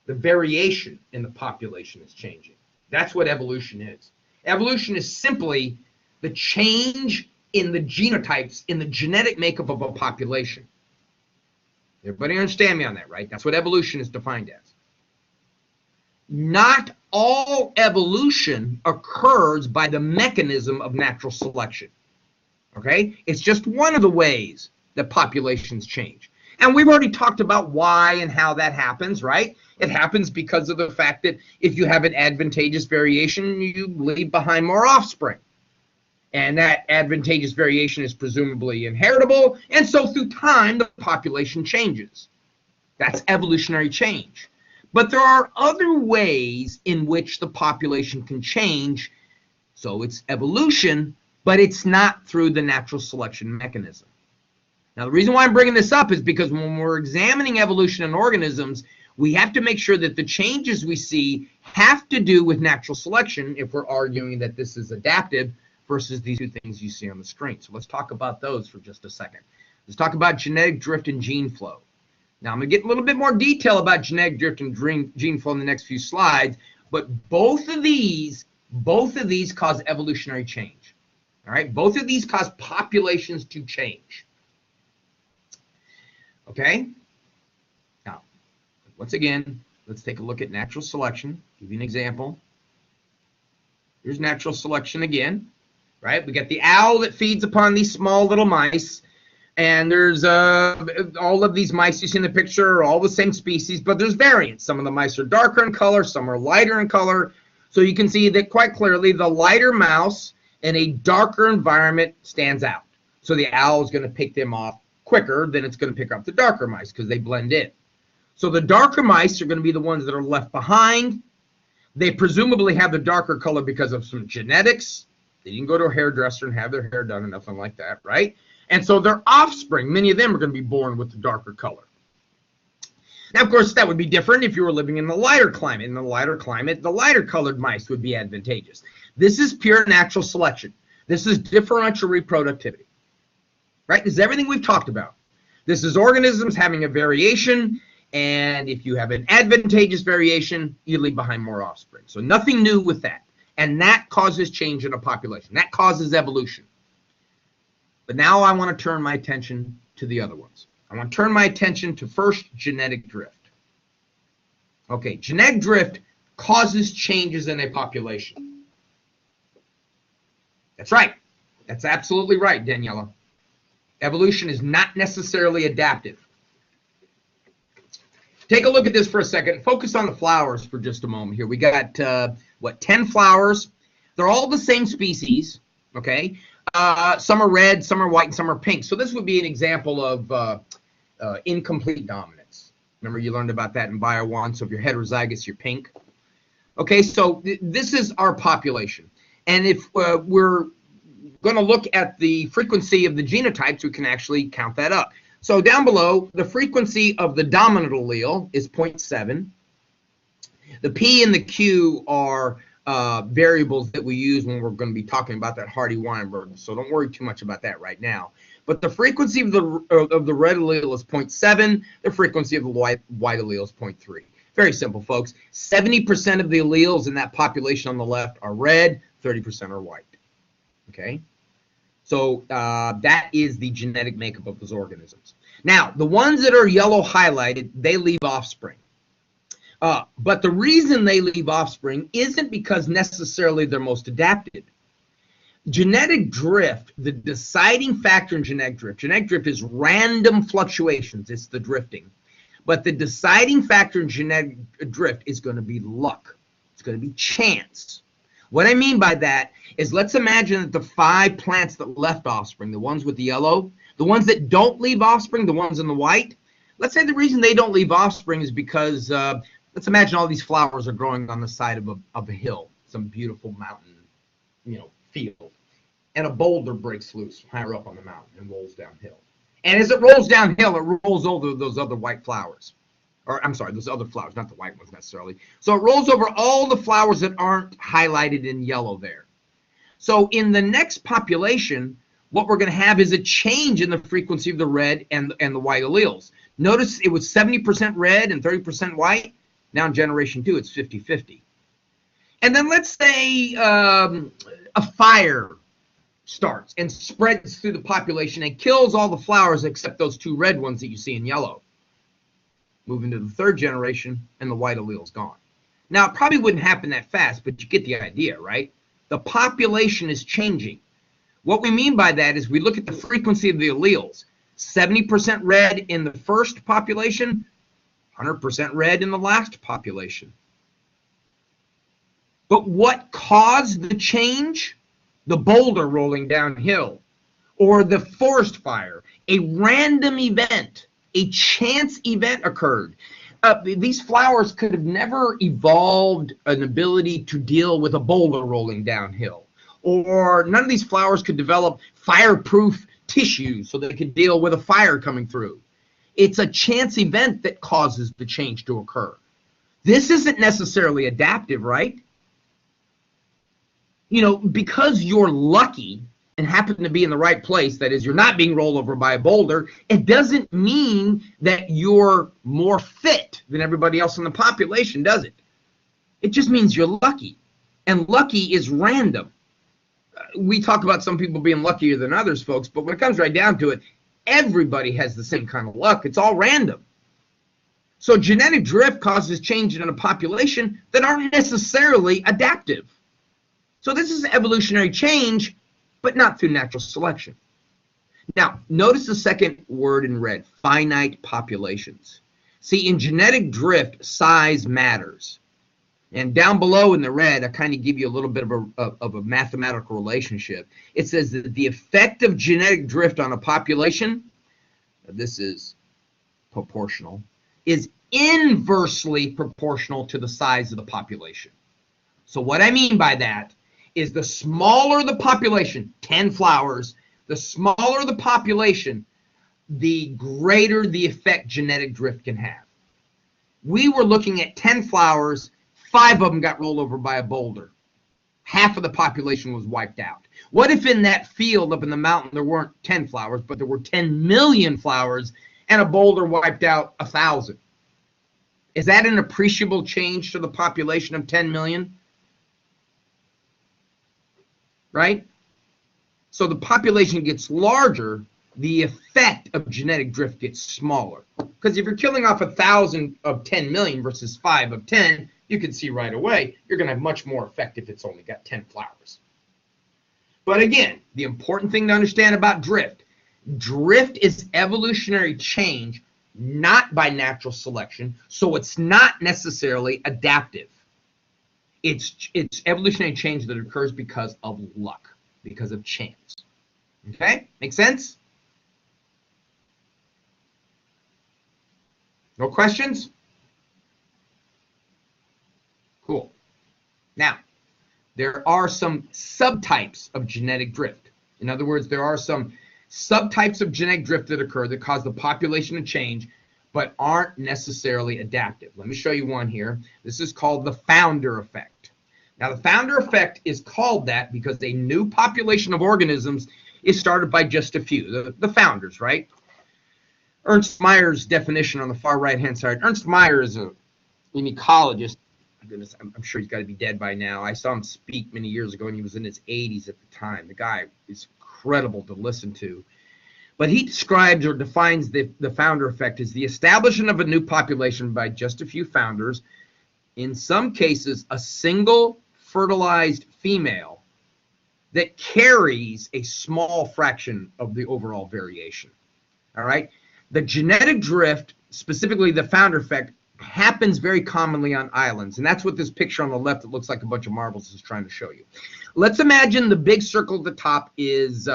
The variation in the population is changing. That's what evolution is. Evolution is simply the change in the genotypes, in the genetic makeup of a population. Everybody understand me on that, right? That's what evolution is defined as. Not all evolution occurs by the mechanism of natural selection. Okay? It's just one of the ways that populations change. And we've already talked about why and how that happens, right? It happens because of the fact that if you have an advantageous variation, you leave behind more offspring. And that advantageous variation is presumably inheritable, and so through time, the population changes. That's evolutionary change. But there are other ways in which the population can change, so it's evolution, but it's not through the natural selection mechanism. Now, the reason why I'm bringing this up is because when we're examining evolution in organisms, we have to make sure that the changes we see have to do with natural selection if we're arguing that this is adaptive versus these 2 things you see on the screen. So let's talk about those for just a second. Let's talk about genetic drift and gene flow. Now, I'm going to get a little bit more detail about genetic drift and gene flow in the next few slides, but both of these cause evolutionary change. All right? Both of these cause populations to change. Okay? Now, once again, let's take a look at natural selection. Give you an example. Here's natural selection again, right? We got the owl that feeds upon these small little mice, and there's all of these mice you see in the picture are all the same species, but there's variance. Some of the mice are darker in color, some are lighter in color. So you can see that quite clearly the lighter mouse in a darker environment stands out. So the owl is going to pick them off quicker than it's going to pick up the darker mice because they blend in. So the darker mice are going to be the ones that are left behind. They presumably have the darker color because of some genetics. They didn't go to a hairdresser and have their hair done or nothing like that, right? And so their offspring, many of them are going to be born with the darker color. Now, of course, that would be different if you were living in the lighter climate. In the lighter climate, the lighter colored mice would be advantageous. This is pure natural selection. This is differential reproductivity, right? This is everything we've talked about. This is organisms having a variation, and if you have an advantageous variation, you leave behind more offspring. So nothing new with that. And that causes change in a population. That causes evolution. But now I want to turn my attention to the other ones. I want to turn my attention to first genetic drift. Okay, genetic drift causes changes in a population. That's right. That's absolutely right, Daniela. Evolution is not necessarily adaptive. Take a look at this for a second. Focus on the flowers for just a moment here. We got, 10 flowers. They're all the same species, okay? Some are red, some are white, and some are pink. So this would be an example of incomplete dominance. Remember, you learned about that in Bio 1. So if you're heterozygous, you're pink. Okay, so this is our population. And if we're going to look at the frequency of the genotypes, we can actually count that up. So down below, the frequency of the dominant allele is 0.7. The P and the Q are variables that we use when we're going to be talking about that Hardy-Weinberg. So don't worry too much about that right now. But the frequency of the red allele is 0.7. The frequency of the white allele is 0.3. Very simple, folks. 70% of the alleles in that population on the left are red, 30% are white. Okay? So that is the genetic makeup of those organisms. Now, the ones that are yellow highlighted, they leave offspring. But the reason they leave offspring isn't because necessarily they're most adapted. Genetic drift, the deciding factor in genetic drift is random fluctuations. It's the drifting. But the deciding factor in genetic drift is going to be luck. It's going to be chance. What I mean by that is, let's imagine that the 5 plants that left offspring, the ones with the yellow, the ones that don't leave offspring, the ones in the white, let's say the reason they don't leave offspring is because, let's imagine all these flowers are growing on the side of a hill, some beautiful mountain, field. And a boulder breaks loose higher up on the mountain and rolls downhill. And as it rolls downhill, it rolls over those other white flowers. Or, I'm sorry, those other flowers, not the white ones necessarily. So it rolls over all the flowers that aren't highlighted in yellow there. So in the next population, what we're going to have is a change in the frequency of the red and the white alleles. Notice it was 70% red and 30% white. Now in generation 2, it's 50-50. And then let's say a fire starts and spreads through the population and kills all the flowers except those 2 red ones that you see in yellow. Move into the 3rd generation, and the white allele is gone. Now, it probably wouldn't happen that fast, but you get the idea, right? The population is changing. What we mean by that is we look at the frequency of the alleles. 70% red in the first population, 100% red in the last population. But what caused the change? The boulder rolling downhill, or the forest fire. A random event, a chance event occurred. These flowers could have never evolved an ability to deal with a boulder rolling downhill, or none of these flowers could develop fireproof tissue so that it could deal with a fire coming through. It's a chance event that causes the change to occur. This isn't necessarily adaptive, right? Because you're lucky and happen to be in the right place, that is, you're not being rolled over by a boulder, it doesn't mean that you're more fit than everybody else in the population, does it? It just means you're lucky. And lucky is random. We talk about some people being luckier than others, folks, but when it comes right down to it, everybody has the same kind of luck. It's all random. So genetic drift causes change in a population that aren't necessarily adaptive. So this is evolutionary change, but not through natural selection. Now, notice the second word in red, finite populations. See, in genetic drift, size matters. And down below in the red, I kind of give you a little bit of a mathematical relationship. It says that the effect of genetic drift on a population, this is proportional, is inversely proportional to the size of the population. So what I mean by that is the smaller the population, 10 flowers, the smaller the population, the greater the effect genetic drift can have. We were looking at 10 flowers, 5 of them got rolled over by a boulder. Half of the population was wiped out. What if in that field up in the mountain there weren't 10 flowers, but there were 10 million flowers and a boulder wiped out 1,000? Is that an appreciable change to the population of 10 million? Right? So the population gets larger, the effect of genetic drift gets smaller. Because if you're killing off 1,000 of 10 million versus 5 of 10, you can see right away you're going to have much more effect if it's only got 10 flowers. But again, the important thing to understand about drift is evolutionary change, not by natural selection, so it's not necessarily adaptive. It's evolutionary change that occurs because of luck, because of chance. Okay? Make sense? No questions? Cool. Now, there are some subtypes of genetic drift. In other words, there are some subtypes of genetic drift that occur that cause the population to change, but aren't necessarily adaptive. Let me show you one here. This is called the founder effect. Now, the founder effect is called that because a new population of organisms is started by just a few, the founders, right? Ernst Mayer's definition on the far right-hand side. Ernst Mayr is an ecologist. My goodness, I'm sure he's got to be dead by now. I saw him speak many years ago, and he was in his 80s at the time. The guy is incredible to listen to. But he describes or defines the founder effect as the establishment of a new population by just a few founders, in some cases a single fertilized female that carries a small fraction of the overall variation. All right? The genetic drift, specifically the founder effect, happens very commonly on islands, and that's what this picture on the left that looks like a bunch of marbles is trying to show you. Let's imagine the big circle at the top is,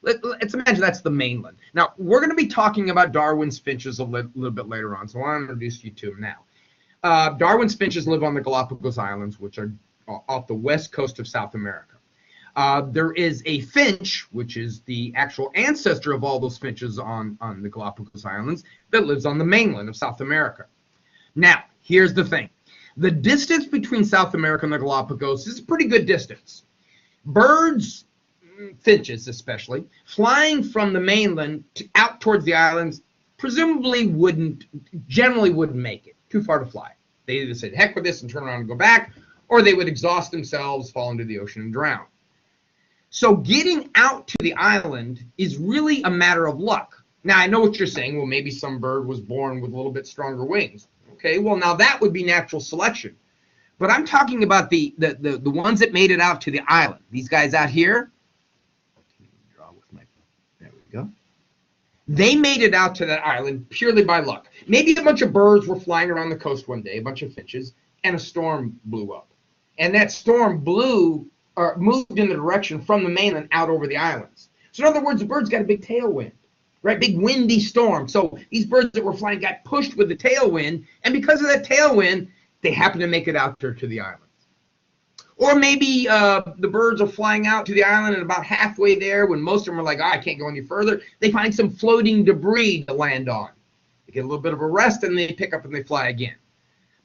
let's imagine that's the mainland. Now, we're going to be talking about Darwin's finches a little bit later on, so I want to introduce you to them now. Darwin's finches live on the Galapagos Islands, which are off the west coast of South America. There is a finch, which is the actual ancestor of all those finches on the Galapagos Islands, that lives on the mainland of South America. Now, here's the thing. The distance between South America and the Galapagos is a pretty good distance. Birds, finches especially, flying from the mainland out towards the islands presumably generally wouldn't make it. Too far to fly. They either said, heck with this and turn around and go back, or they would exhaust themselves, fall into the ocean and drown. So getting out to the island is really a matter of luck. Now, I know what you're saying. Well, maybe some bird was born with a little bit stronger wings. Okay, well, now that would be natural selection. But I'm talking about the ones that made it out to the island. These guys out here. There we go. They made it out to that island purely by luck. Maybe a bunch of birds were flying around the coast one day, a bunch of finches, and a storm blew up. And that storm moved in the direction from the mainland out over the islands. So in other words, the birds got a big tailwind. Right, big windy storm. So these birds that were flying got pushed with the tailwind, and because of that tailwind, they happen to make it out there to the islands. Or maybe the birds are flying out to the island, and about halfway there, when most of them are like, oh, I can't go any further, they find some floating debris to land on. They get a little bit of a rest, and they pick up and they fly again.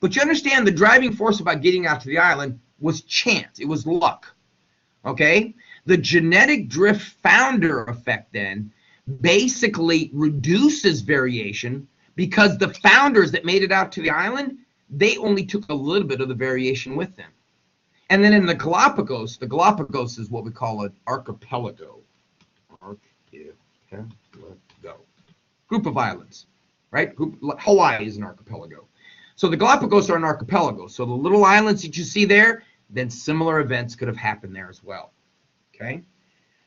But you understand the driving force about getting out to the island was chance. It was luck. Okay? The genetic drift founder effect then basically reduces variation because the founders that made it out to the island, they only took a little bit of the variation with them. And then in the Galapagos is what we call an archipelago. Group of islands, right? Hawaii is an archipelago. So the Galapagos are an archipelago. So the little islands that you see there, then similar events could have happened there as well. Okay?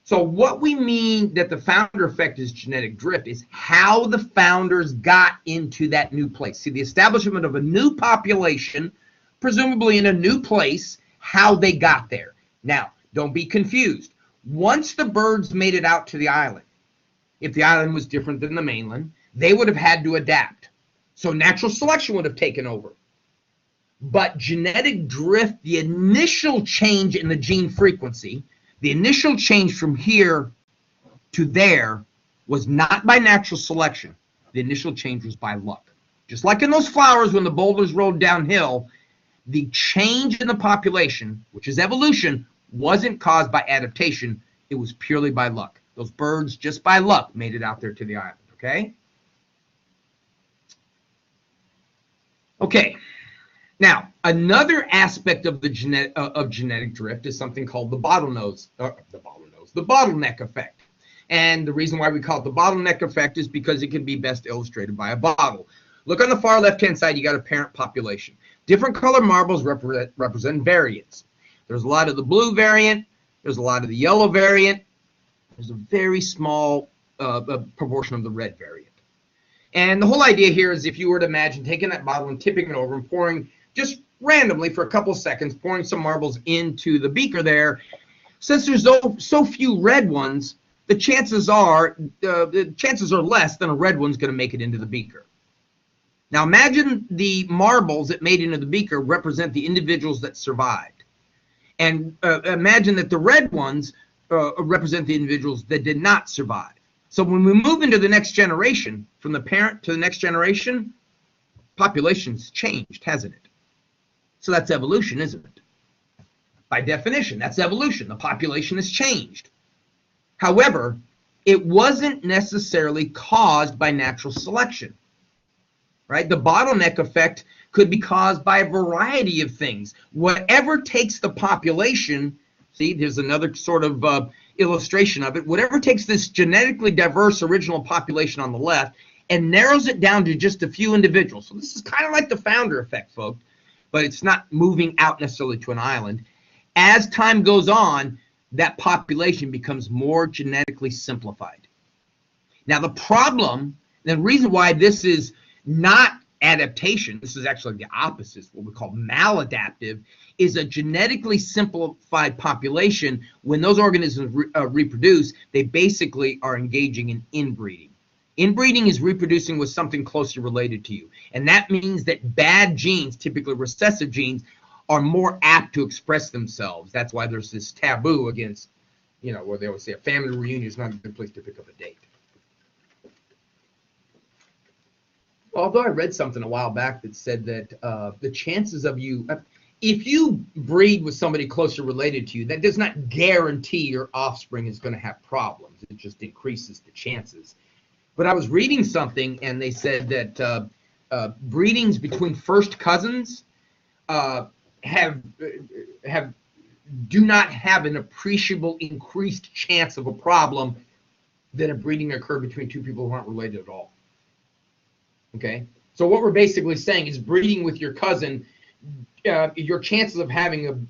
So what we mean that the founder effect is genetic drift is how the founders got into that new place. See, the establishment of a new population, presumably in a new place, how they got there. Now, don't be confused. Once the birds made it out to the island, if the island was different than the mainland, they would have had to adapt. So natural selection would have taken over. But genetic drift, the initial change in the gene frequency, the initial change from here to there was not by natural selection. The initial change was by luck. Just like in those flowers when the boulders rolled downhill, the change in the population, which is evolution, wasn't caused by adaptation. It was purely by luck. Those birds, just by luck, made it out there to the island, okay? Okay. Now, another aspect of the genetic drift is something called the bottleneck effect. And the reason why we call it the bottleneck effect is because it can be best illustrated by a bottle. Look on the far left-hand side, you got a parent population. Different color marbles represent variants. There's a lot of the blue variant. There's a lot of the yellow variant. There's a very small proportion of the red variant. And the whole idea here is if you were to imagine taking that bottle and tipping it over and pouring just randomly for a couple of seconds, pouring some marbles into the beaker there, since there's so few red ones, the chances are less than a red one's going to make it into the beaker. Now imagine the marbles that made into the beaker represent the individuals that survived. And imagine that the red ones represent the individuals that did not survive. So when we move into the next generation, from the parent to the next generation, population's changed, hasn't it? So that's evolution, isn't it? By definition, that's evolution. The population has changed. However, it wasn't necessarily caused by natural selection, right? The bottleneck effect could be caused by a variety of things. Whatever takes the population, see, there's another sort of illustration of it. Whatever takes this genetically diverse original population on the left and narrows it down to just a few individuals. So this is kind of like the founder effect, folks, but it's not moving out necessarily to an island. As time goes on, that population becomes more genetically simplified. Now, the problem, the reason why this is not adaptation, this is actually the opposite, what we call maladaptive, is a genetically simplified population. When those organisms reproduce, they basically are engaging in inbreeding. Inbreeding is reproducing with something closely related to you. And that means that bad genes, typically recessive genes, are more apt to express themselves. That's why there's this taboo against, where they always say a family reunion is not a good place to pick up a date. Although I read something a while back that said that the chances of you, if you breed with somebody closer related to you, that does not guarantee your offspring is going to have problems. It just increases the chances. But I was reading something, and they said that breedings between first cousins do not have an appreciable increased chance of a problem than a breeding occur between two people who aren't related at all. Okay, so what we're basically saying is breeding with your cousin, your chances of having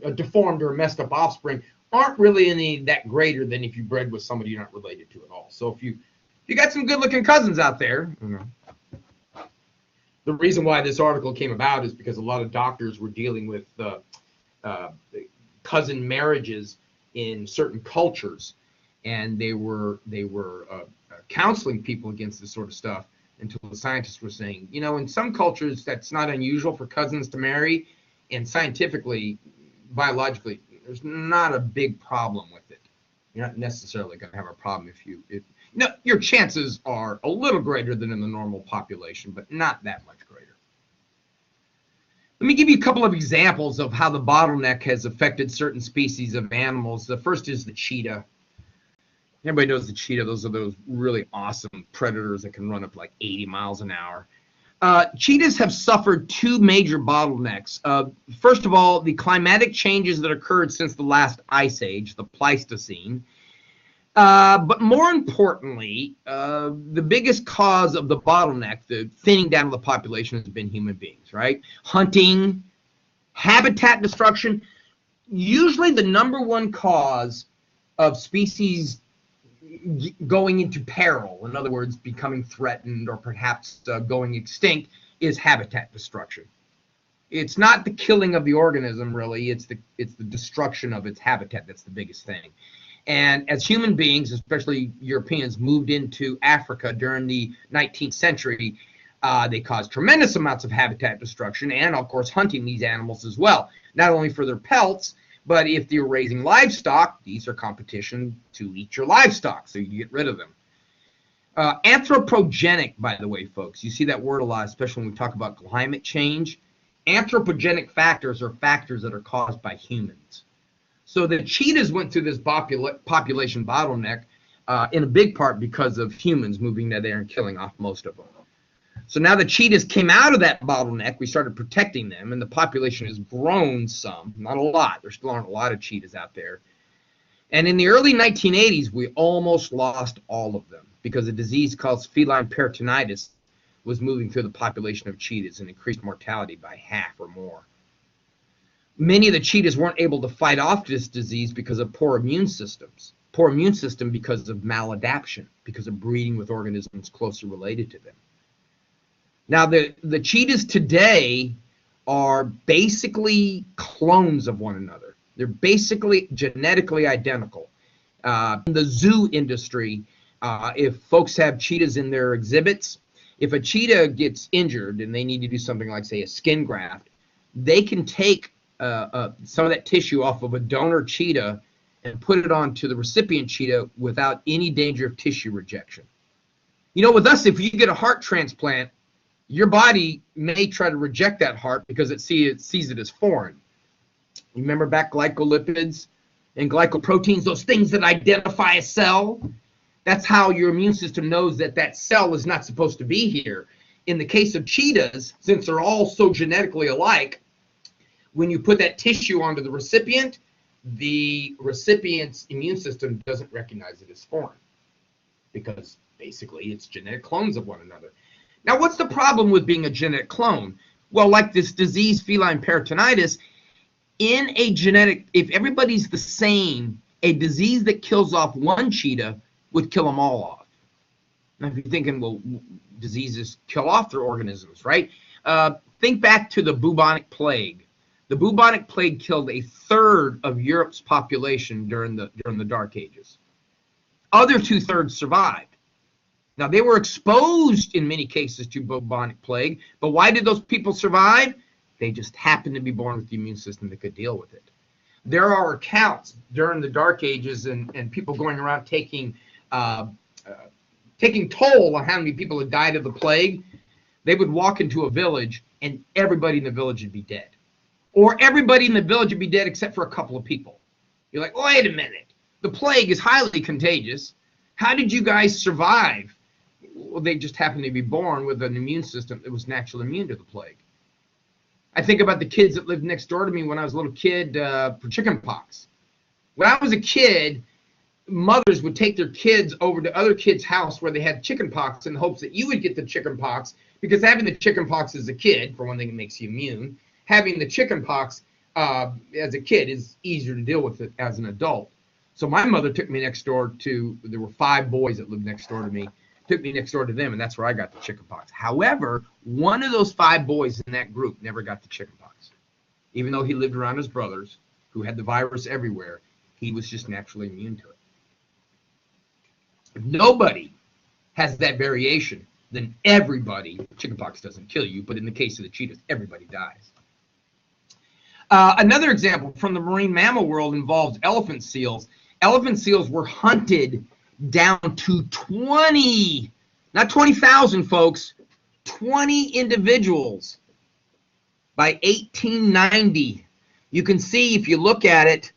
a deformed or a messed up offspring aren't really any that greater than if you bred with somebody you're not related to at all. So if you got some good looking cousins out there, the reason why this article came about is because a lot of doctors were dealing with cousin marriages in certain cultures, and they were counseling people against this sort of stuff until the scientists were saying, in some cultures that's not unusual for cousins to marry, and scientifically, biologically, there's not a big problem with it. You're not necessarily going to have a problem if your chances are a little greater than in the normal population, but not that much greater. Let me give you a couple of examples of how the bottleneck has affected certain species of animals. The first is the cheetah. Everybody knows the cheetah. Those are those really awesome predators that can run up like 80 miles an hour. Cheetahs have suffered two major bottlenecks. First of all, the climatic changes that occurred since the last ice age, the Pleistocene. But more importantly, the biggest cause of the bottleneck, the thinning down of the population, has been human beings, right? Hunting, habitat destruction. Usually the number one cause of species going into peril, in other words, becoming threatened or perhaps going extinct, is habitat destruction. It's not the killing of the organism, really. It's the destruction of its habitat that's the biggest thing. And as human beings, especially Europeans, moved into Africa during the 19th century, they caused tremendous amounts of habitat destruction and, of course, hunting these animals as well, not only for their pelts, but if you're raising livestock, these are competition to eat your livestock, so you get rid of them. Anthropogenic, by the way, folks. You see that word a lot, especially when we talk about climate change. Anthropogenic factors are factors that are caused by humans. So the cheetahs went through this population bottleneck in a big part because of humans moving there and killing off most of them. So now the cheetahs came out of that bottleneck. We started protecting them, and the population has grown some, not a lot. There still aren't a lot of cheetahs out there. And in the early 1980s, we almost lost all of them because a disease called feline peritonitis was moving through the population of cheetahs and increased mortality by half or more. Many of the cheetahs weren't able to fight off this disease because of poor immune systems. Poor immune system because of maladaptation, because of breeding with organisms closely related to them. Now, the cheetahs today are basically clones of one another. They're basically genetically identical. In the zoo industry, if folks have cheetahs in their exhibits, if a cheetah gets injured and they need to do something like, say, a skin graft, they can take some of that tissue off of a donor cheetah and put it onto the recipient cheetah without any danger of tissue rejection. With us, if you get a heart transplant, your body may try to reject that heart because it sees it as foreign. You remember back glycolipids and glycoproteins, those things that identify a cell? That's how your immune system knows that that cell is not supposed to be here. In the case of cheetahs, since they're all so genetically alike, when you put that tissue onto the recipient's immune system doesn't recognize it as foreign, because basically it's genetic clones of one another. Now, what's the problem with being a genetic clone? Well, like this disease, feline peritonitis, in a genetic, if everybody's the same, a disease that kills off one cheetah would kill them all off. Now, if you're thinking, well, diseases kill off their organisms, right? Think back to the bubonic plague. The bubonic plague killed a third of Europe's population during the Dark Ages. Other 2/3 survived. Now, they were exposed in many cases to bubonic plague, but why did those people survive? They just happened to be born with the immune system that could deal with it. There are accounts during the Dark Ages and people going around taking toll on how many people had died of the plague. They would walk into a village and everybody in the village would be dead. Or everybody in the village would be dead except for a couple of people. You're like, wait a minute. The plague is highly contagious. How did you guys survive? Well, they just happened to be born with an immune system that was naturally immune to the plague. I think about the kids that lived next door to me when I was a little kid for chicken pox. When I was a kid, mothers would take their kids over to other kids' house where they had chicken pox in the hopes that you would get the chicken pox, because having the chicken pox as a kid, for one thing, it makes you immune. Having the chicken pox as a kid is easier to deal with it as an adult. So my mother took me next door to, there were 5 boys that lived next door to me, took me next door to them, and that's where I got the chicken pox. However, one of those 5 boys in that group never got the chicken pox. Even though he lived around his brothers, who had the virus everywhere, he was just naturally immune to it. If nobody has that variation, then everybody, chickenpox doesn't kill you, but in the case of the cheetahs, everybody dies. Another example from the marine mammal world involves elephant seals. Elephant seals were hunted down to 20, not 20,000 folks, 20 individuals by 1890. You can see if you look at it,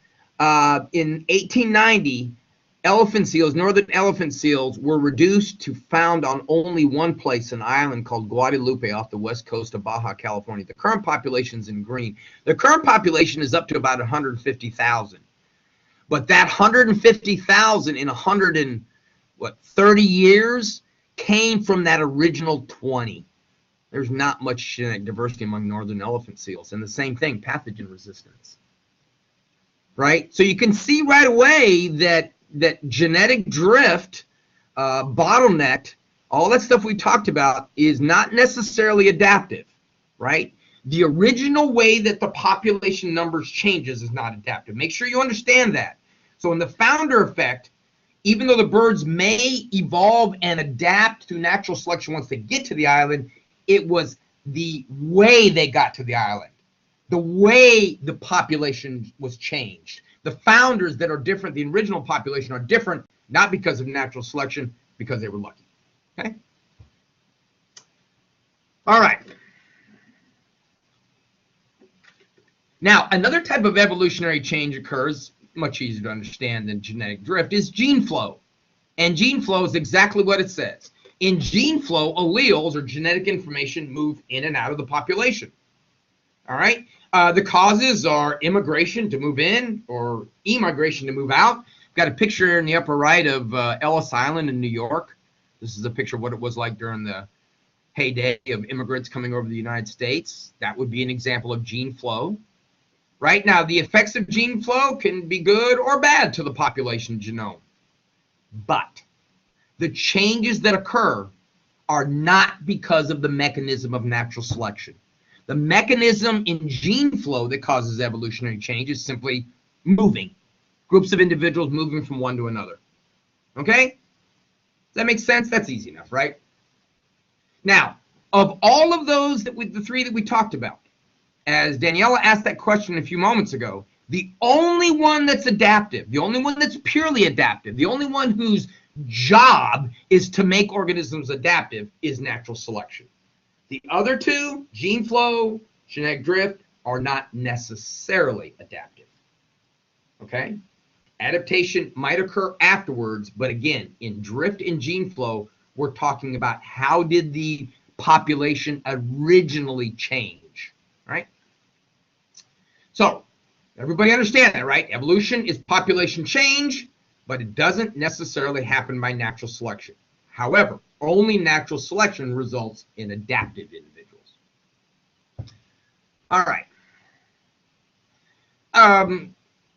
in 1890, elephant seals, northern elephant seals, were reduced to found on only one place, an island called Guadalupe off the west coast of Baja California. The current population is in green. The current population is up to about 150,000. But that 150,000 in 30 years came from that original 20. There's not much genetic diversity among northern elephant seals. And the same thing, pathogen resistance. Right? So you can see right away that genetic drift, bottleneck, all that stuff we talked about is not necessarily adaptive, right? The original way that the population numbers changes is not adaptive. Make sure you understand that. So in the founder effect, even though the birds may evolve and adapt through natural selection once they get to the island, it was the way they got to the island, the way the population was changed. The founders that are different, the original population are different, not because of natural selection, because they were lucky. Okay? All right. Now, another type of evolutionary change occurs, much easier to understand than genetic drift, is gene flow. And gene flow is exactly what it says. In gene flow, alleles or genetic information move in and out of the population. All right? The causes are immigration to move in or emigration to move out. I've got a picture here in the upper right of Ellis Island in New York. This is a picture of what it was like during the heyday of immigrants coming over the United States. That would be an example of gene flow. Right now, the effects of gene flow can be good or bad to the population genome. But the changes that occur are not because of the mechanism of natural selection. The mechanism in gene flow that causes evolutionary change is simply moving. Groups of individuals moving from one to another. Okay? Does that make sense? That's easy enough, right? Now, of all of those, the 3 that we talked about, as Daniela asked that question a few moments ago, the only one that's adaptive, the only one that's purely adaptive, the only one whose job is to make organisms adaptive is natural selection. The other 2, gene flow, genetic drift, are not necessarily adaptive. Okay? Adaptation might occur afterwards, but again, in drift and gene flow, we're talking about how did the population originally change, right? So, everybody understand that, right? Evolution is population change, but it doesn't necessarily happen by natural selection. However, only natural selection results in adaptive individuals. All right.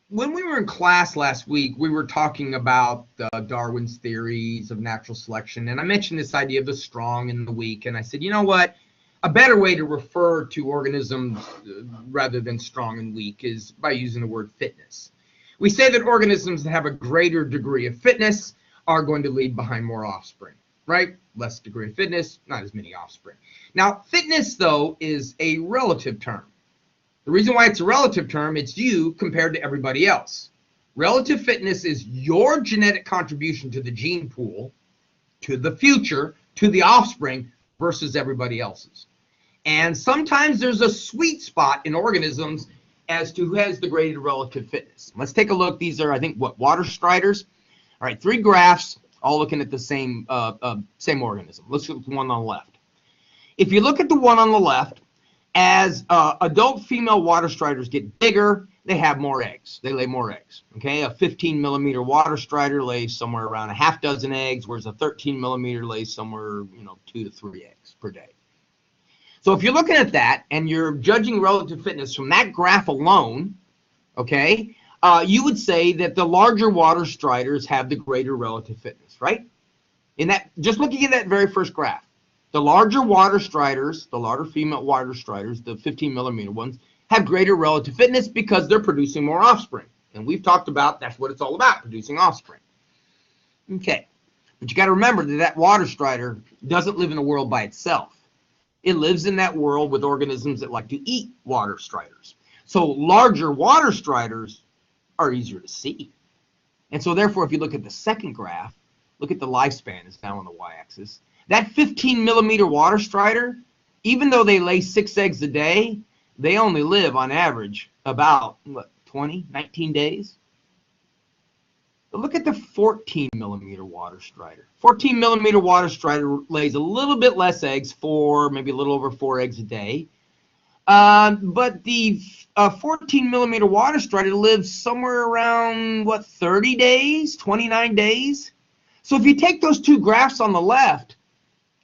When we were in class last week, we were talking about Darwin's theories of natural selection, and I mentioned this idea of the strong and the weak, and I said, you know what? A better way to refer to organisms rather than strong and weak is by using the word fitness. We say that organisms that have a greater degree of fitness are going to leave behind more offspring, right? Less degree of fitness, not as many offspring. Now, fitness, though, is a relative term. The reason why it's a relative term, it's you compared to everybody else. Relative fitness is your genetic contribution to the gene pool, to the future, to the offspring versus everybody else's. And sometimes there's a sweet spot in organisms as to who has the greater relative fitness. Let's take a look. These are, I think, what, water striders? All right, 3 graphs, all looking at the same organism. Let's look at the one on the left. If you look at the one on the left, as adult female water striders get bigger, they have more eggs. They lay more eggs. Okay, a 15 millimeter water strider lays somewhere around a half dozen eggs, whereas a 13 millimeter lays somewhere, 2 to 3 eggs per day. So if you're looking at that and you're judging relative fitness from that graph alone, okay, you would say that the larger water striders have the greater relative fitness, right? In that, just looking at that very first graph, the larger water striders, the larger female water striders, the 15 millimeter ones, have greater relative fitness because they're producing more offspring. And we've talked about that's what it's all about, producing offspring. Okay, but you got to remember that that water strider doesn't live in a world by itself. It lives in that world with organisms that like to eat water striders. So larger water striders are easier to see. And so therefore, if you look at the second graph, look at the lifespan is now on the y-axis. That 15 millimeter water strider, even though they lay 6 eggs a day, they only live on average about, 19 days? But look at the 14 millimeter water strider. 14 millimeter water strider lays a little bit less eggs, maybe a little over 4 eggs a day. But the 14 millimeter water strider lives somewhere around, 30 days, 29 days? So if you take those 2 graphs on the left,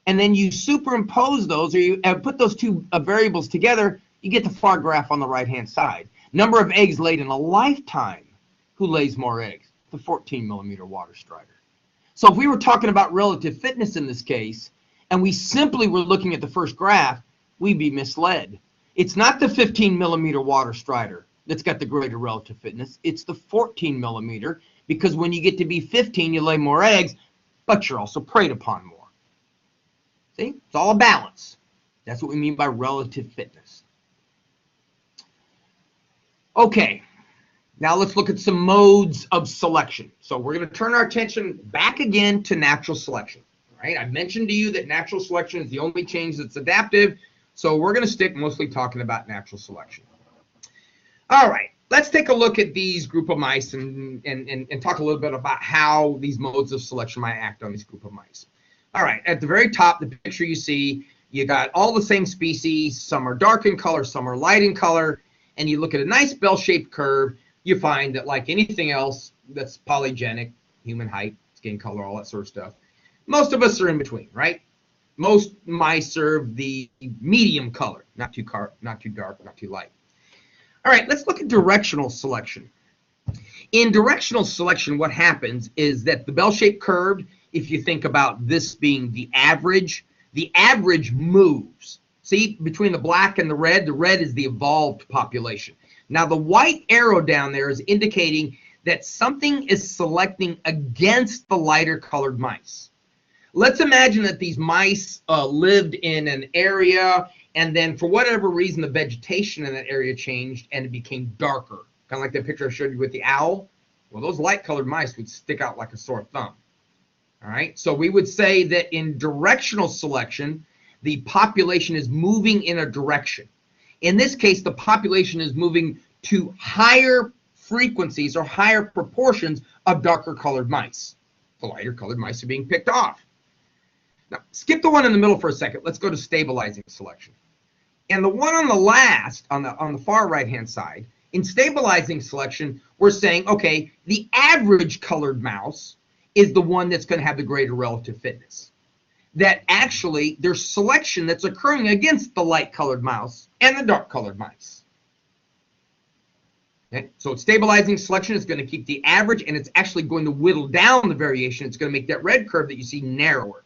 and then you superimpose those, or you put those 2 variables together, you get the far graph on the right-hand side. Number of eggs laid in a lifetime. Who lays more eggs? The 14 millimeter water strider. So if we were talking about relative fitness in this case, and we simply were looking at the first graph, we'd be misled. It's not the 15 millimeter water strider that's got the greater relative fitness. It's the 14 millimeter, because when you get to be 15, you lay more eggs, but you're also preyed upon more. See? It's all a balance. That's what we mean by relative fitness. Okay. Now let's look at some modes of selection. So we're going to turn our attention back again to natural selection. Right? I mentioned to you that natural selection is the only change that's adaptive. So we're going to stick mostly talking about natural selection. All right. Let's take a look at these group of mice and talk a little bit about how these modes of selection might act on this group of mice. All right. At the very top, the picture you see, you got all the same species. Some are dark in color, some are light in color. And you look at a nice bell-shaped curve, you find that like anything else that's polygenic, human height, skin color, all that sort of stuff, most of us are in between, right? Most mice serve the medium color, not too dark, not too light. All right, let's look at directional selection. In directional selection, what happens is that the bell-shaped curve, if you think about this being the average moves. See, between the black and the red is the evolved population. Now, the white arrow down there is indicating that something is selecting against the lighter colored mice. Let's imagine that these mice lived in an area, and then for whatever reason, the vegetation in that area changed and it became darker. Kind of like that picture I showed you with the owl. Well, those light colored mice would stick out like a sore thumb. All right, so we would say that in directional selection, the population is moving in a direction. In this case, the population is moving to higher frequencies or higher proportions of darker colored mice. The lighter colored mice are being picked off. Now, skip the one in the middle for a second. Let's go to stabilizing selection. And the one on the last, on the far right-hand side, in stabilizing selection, we're saying, okay, the average colored mouse is the one that's going to have the greater relative fitness. That actually there's selection that's occurring against the light colored mouse and the dark colored mice. Okay? So stabilizing selection is going to keep the average, and it's actually going to whittle down the variation. It's going to make that red curve that you see narrower.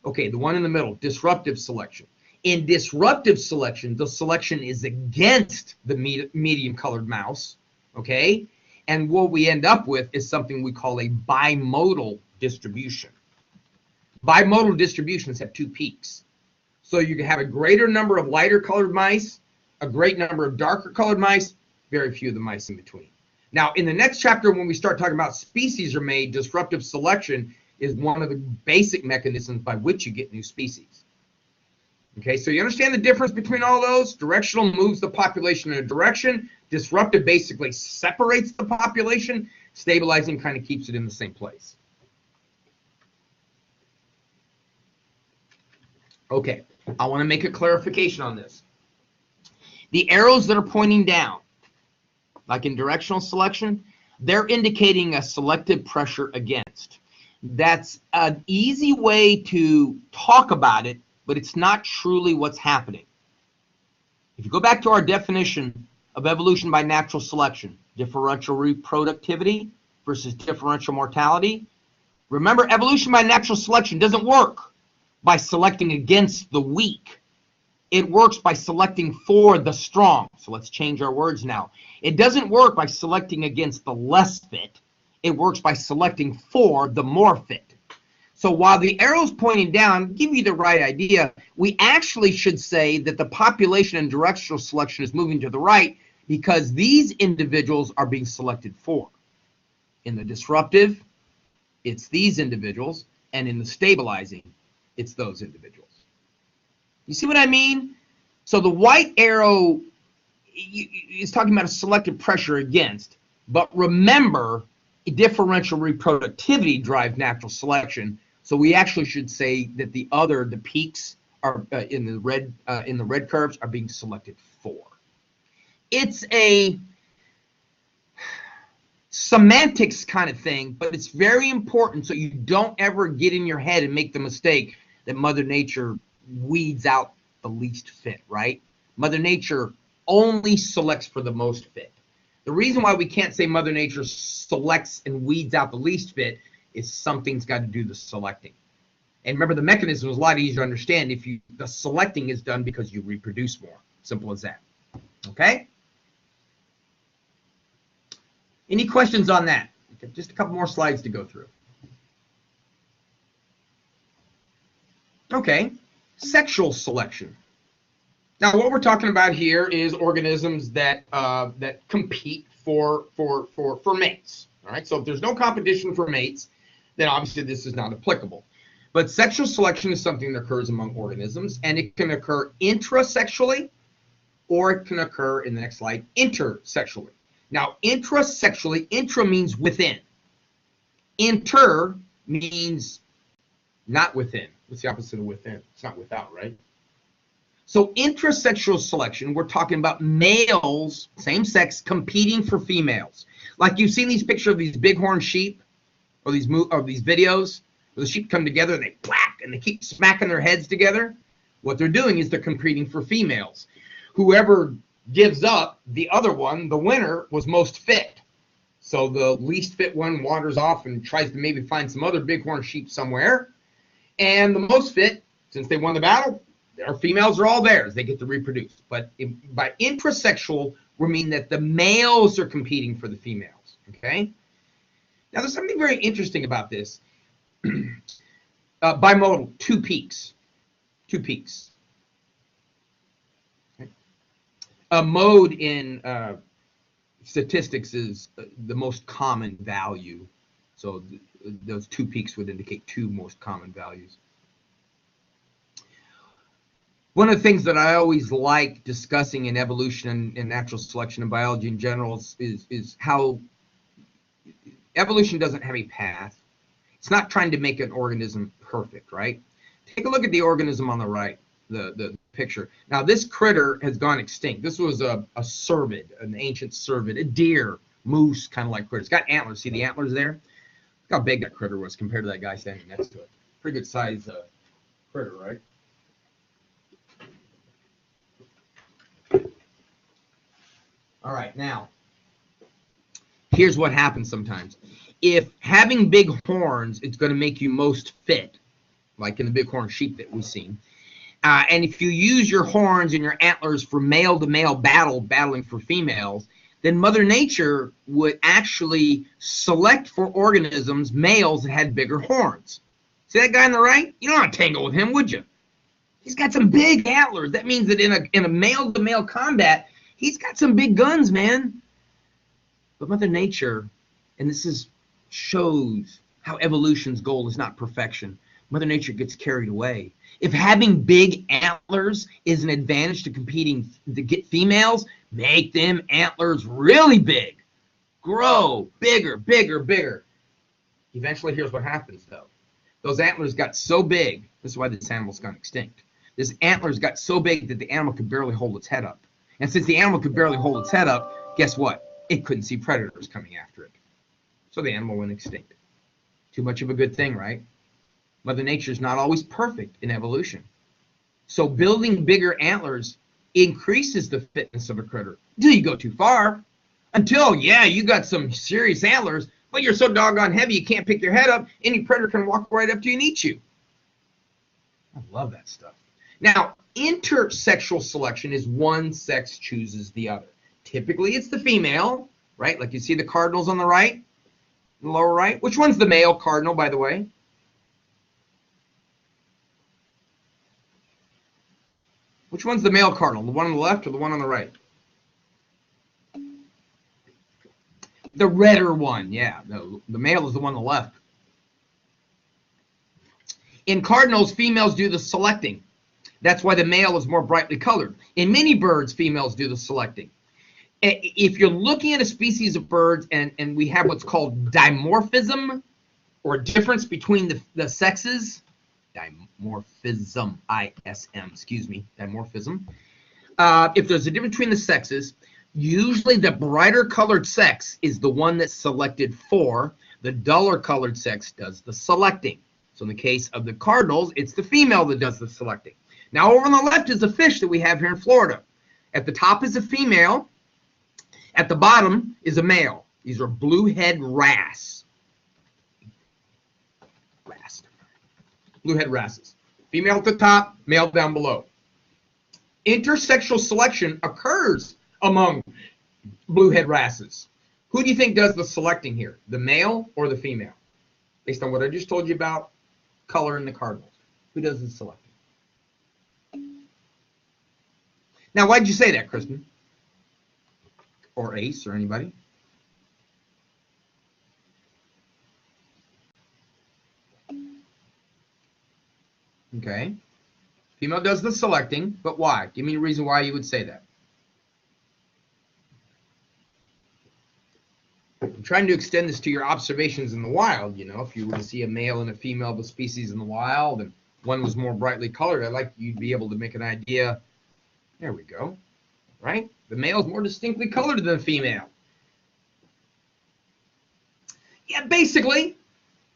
Okay, the one in the middle, disruptive selection. In disruptive selection, the selection is against the medium colored mouse, okay? And what we end up with is something we call a bimodal distribution. Bimodal distributions have two peaks. So you can have a greater number of lighter colored mice, a great number of darker colored mice, very few of the mice in between. Now, in the next chapter, when we start talking about species are made, disruptive selection is one of the basic mechanisms by which you get new species. Okay, so you understand the difference between all those? Directional moves the population in a direction. Disruptive basically separates the population. Stabilizing kind of keeps it in the same place. Okay, I want to make a clarification on this. The arrows that are pointing down, like in directional selection, they're indicating a selective pressure against. That's an easy way to talk about it, but it's not truly what's happening. If you go back to our definition of evolution by natural selection, differential reproductivity versus differential mortality, remember, evolution by natural selection doesn't work by selecting against the weak. It works by selecting for the strong. So let's change our words now. It doesn't work by selecting against the less fit. It works by selecting for the more fit. So while the arrow's pointing down, give you the right idea, we actually should say that the population in directional selection is moving to the right because these individuals are being selected for. In the disruptive, it's these individuals, and in the stabilizing, it's those individuals. You see what I mean? So the white arrow is talking about a selective pressure against, but remember, differential reproductivity drives natural selection. So we actually should say that the peaks are in the red curves are being selected for. It's a semantics kind of thing, but it's very important so you don't ever get in your head and make the mistake that Mother Nature weeds out the least fit, right? Mother Nature only selects for the most fit. The reason why we can't say Mother Nature selects and weeds out the least fit is something's got to do the selecting. And remember, the mechanism is a lot easier to understand if the selecting is done because you reproduce more. Simple as that. Okay? Any questions on that? Just a couple more slides to go through. Okay, sexual selection. Now, what we're talking about here is organisms that compete for mates. All right, so if there's no competition for mates, then obviously this is not applicable. But sexual selection is something that occurs among organisms, and it can occur intrasexually, or it can occur, in the next slide, intersexually. Now, intrasexually, intra means within. Inter means not within. What's the opposite of within? It's not without, right? So intrasexual selection, we're talking about males, same sex, competing for females. Like you've seen these pictures of these bighorn sheep, or these videos where the sheep come together and they clack and they keep smacking their heads together. What they're doing is they're competing for females. Whoever gives up the other one, the winner, was most fit. So the least fit one wanders off and tries to maybe find some other bighorn sheep somewhere. And the most fit, since they won the battle, their females are all theirs. They get to reproduce. But by intrasexual, we mean that the males are competing for the females. Okay? Now, there's something very interesting about this. Bimodal, two peaks. Two peaks. Okay. A mode in statistics is the most common value. So those two peaks would indicate two most common values. One of the things that I always like discussing in evolution and natural selection and biology in general is how evolution doesn't have a path. It's not trying to make an organism perfect, right? Take a look at the organism on the right, the picture. Now, this critter has gone extinct. This was a cervid, an ancient cervid, a deer, moose, kind of like critter. It's got antlers. See the antlers there? Look how big that critter was compared to that guy standing next to it. Pretty good size critter, right? All right, now, here's what happens sometimes. If having big horns, it's going to make you most fit, like in the bighorn sheep that we've seen. And if you use your horns and your antlers for male-to-male battling for females, then Mother Nature would actually select for organisms males that had bigger horns. See that guy on the right? You don't want to tangle with him, would you? He's got some big antlers. That means that in a male-to-male combat, he's got some big guns, man. But Mother Nature, and shows how evolution's goal is not perfection. Mother Nature gets carried away. If having big antlers is an advantage to get females, make them antlers really big. Grow bigger, bigger, bigger. Eventually, here's what happens, though. Those antlers got so big, this is why this animal's gone extinct. This antlers got so big that the animal could barely hold its head up. And since the animal could barely hold its head up, guess what? It couldn't see predators coming after it. So the animal went extinct. Too much of a good thing, right? Mother Nature's not always perfect in evolution. So building bigger antlers increases the fitness of a critter until you go too far. Until, yeah, you got some serious antlers, but you're so doggone heavy you can't pick your head up. Any predator can walk right up to you and eat you. I love that stuff. Now, intersexual selection is one sex chooses the other. Typically, it's the female, right? Like you see the cardinals on the right, the lower right. Which one's the male cardinal, by the way? Which one's the male cardinal? The one on the left or the one on the right? The redder one, yeah. The male is the one on the left. In cardinals, females do the selecting. That's why the male is more brightly colored. In many birds, females do the selecting. If you're looking at a species of birds and we have what's called dimorphism, or difference between the sexes, dimorphism, I-S-M, excuse me, dimorphism. If there's a difference between the sexes, usually the brighter colored sex is the one that's selected for. The duller colored sex does the selecting. So in the case of the cardinals, it's the female that does the selecting. Now over on the left is a fish that we have here in Florida. At the top is a female. At the bottom is a male. These are bluehead wrasse. Bluehead wrasses. Female at the top, male down below. Intersexual selection occurs among bluehead wrasses. Who do you think does the selecting here? The male or the female? Based on what I just told you about color in the cardinals. Who does the selecting? Now, why did you say that, Kristen? Or Ace, or anybody? Okay. Female does the selecting, but why? Give me a reason why you would say that. I'm trying to extend this to your observations in the wild. You know, if you were to see a male and a female of a species in the wild, and one was more brightly colored, I'd like you'd be able to make an idea. There we go. Right? The male is more distinctly colored than the female. Yeah, basically,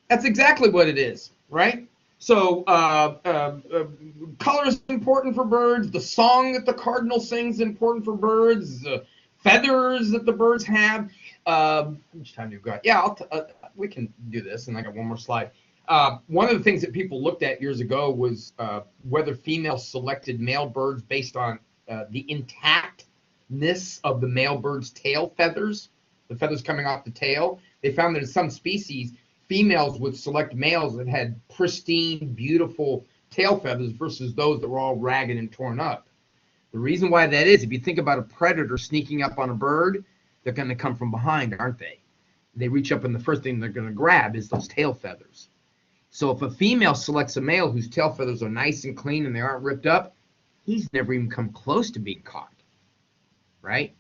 that's exactly what it is, right? So color is important for birds. The song that the cardinal sings is important for birds. The feathers that the birds have. How much time do we got? Yeah, we can do this, and I got one more slide. One of the things that people looked at years ago was whether females selected male birds based on the intactness of the male bird's tail feathers, the feathers coming off the tail. They found that in some species, females would select males that had pristine, beautiful tail feathers versus those that were all ragged and torn up. The reason why that is, if you think about a predator sneaking up on a bird, they're going to come from behind, aren't they? They reach up and the first thing they're going to grab is those tail feathers. So if a female selects a male whose tail feathers are nice and clean and they aren't ripped up, he's never even come close to being caught, right?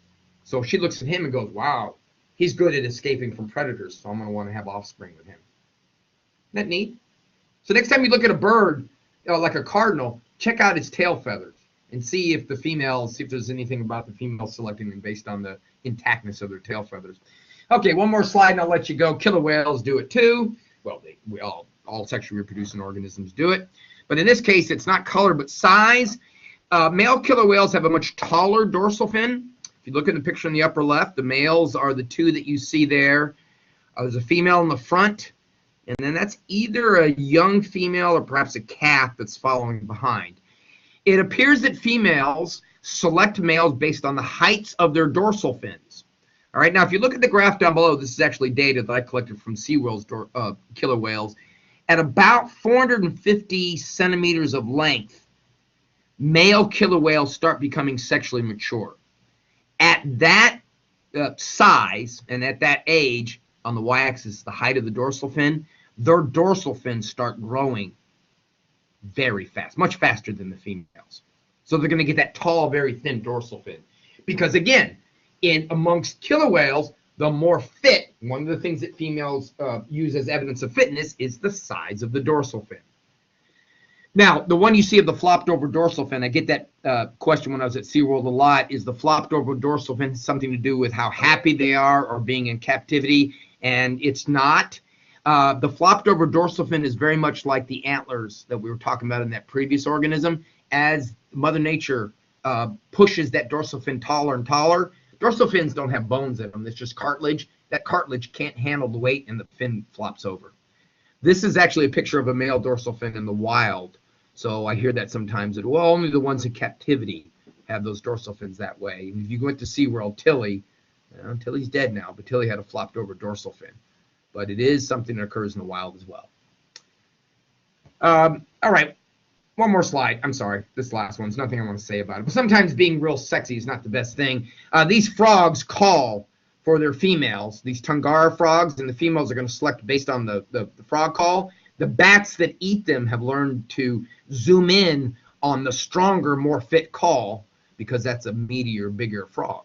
So she looks at him and goes, wow, he's good at escaping from predators, so I'm going to want to have offspring with him. Isn't that neat? So next time you look at a bird, like a cardinal, check out its tail feathers and see if there's anything about the females selecting them based on the intactness of their tail feathers. Okay, one more slide and I'll let you go. Killer whales do it too. Well, all sexually reproducing organisms do it. But in this case, it's not color but size. Male killer whales have a much taller dorsal fin. If you look at the picture in the upper left, the males are the two that you see there. There's a female in the front, and then that's either a young female or perhaps a calf that's following behind. It appears that females select males based on the heights of their dorsal fins. All right, now if you look at the graph down below, this is actually data that I collected from SeaWorld's killer whales. At about 450 centimeters of length, male killer whales start becoming sexually mature. At that size and at that age, on the y-axis, the height of the dorsal fin, their dorsal fins start growing very fast, much faster than the females. So they're going to get that tall, very thin dorsal fin. Because again, amongst killer whales, the more fit, one of the things that females use as evidence of fitness is the size of the dorsal fin. Now, the one you see of the flopped over dorsal fin, I get that question when I was at SeaWorld a lot, is the flopped over dorsal fin something to do with how happy they are or being in captivity? And it's not. The flopped over dorsal fin is very much like the antlers that we were talking about in that previous organism. As Mother Nature pushes that dorsal fin taller and taller, dorsal fins don't have bones in them. It's just cartilage. That cartilage can't handle the weight and the fin flops over. This is actually a picture of a male dorsal fin in the wild. So I hear that sometimes that, well, only the ones in captivity have those dorsal fins that way. And if you went to SeaWorld, Tilly, Tilly's dead now, but Tilly had a flopped over dorsal fin. But it is something that occurs in the wild as well. All right, one more slide. I'm sorry, this last one's nothing I want to say about it. But sometimes being real sexy is not the best thing. These frogs call for their females, these Tungara frogs, and the females are going to select based on the frog call. The bats that eat them have learned to zoom in on the stronger, more fit call because that's a meatier, bigger frog.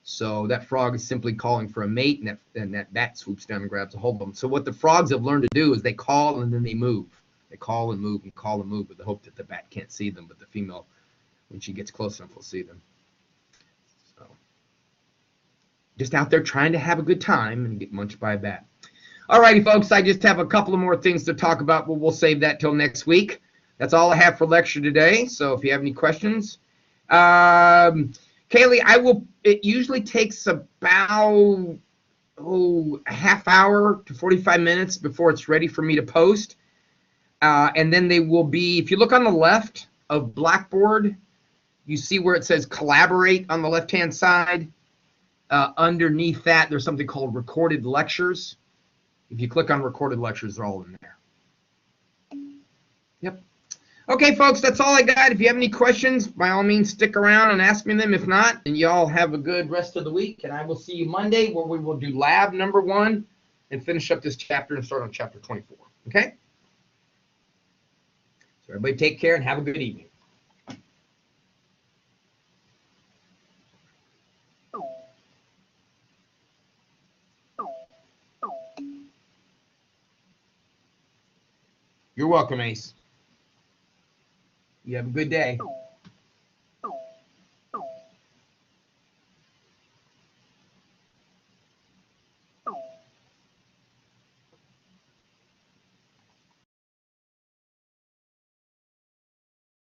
So that frog is simply calling for a mate, and that bat swoops down and grabs a hold of them. So what the frogs have learned to do is they call and then they move. They call and move and call and move with the hope that the bat can't see them, but the female, when she gets close enough, will see them. So just out there trying to have a good time and get munched by a bat. All righty, folks, I just have a couple of more things to talk about, but we'll save that till next week. That's all I have for lecture today. So if you have any questions, Kaylee, it usually takes about a half hour to 45 minutes before it's ready for me to post. And then they will be, if you look on the left of Blackboard, you see where it says collaborate on the left-hand side. Underneath that, there's something called recorded lectures. If you click on recorded lectures, they're all in there. Yep. Okay, folks, that's all I got. If you have any questions, by all means, stick around and ask me them. If not, then y'all have a good rest of the week, and I will see you Monday where we will do lab number 1 and finish up this chapter and start on chapter 24. Okay? So everybody take care and have a good evening. You're welcome, Ace. You have a good day.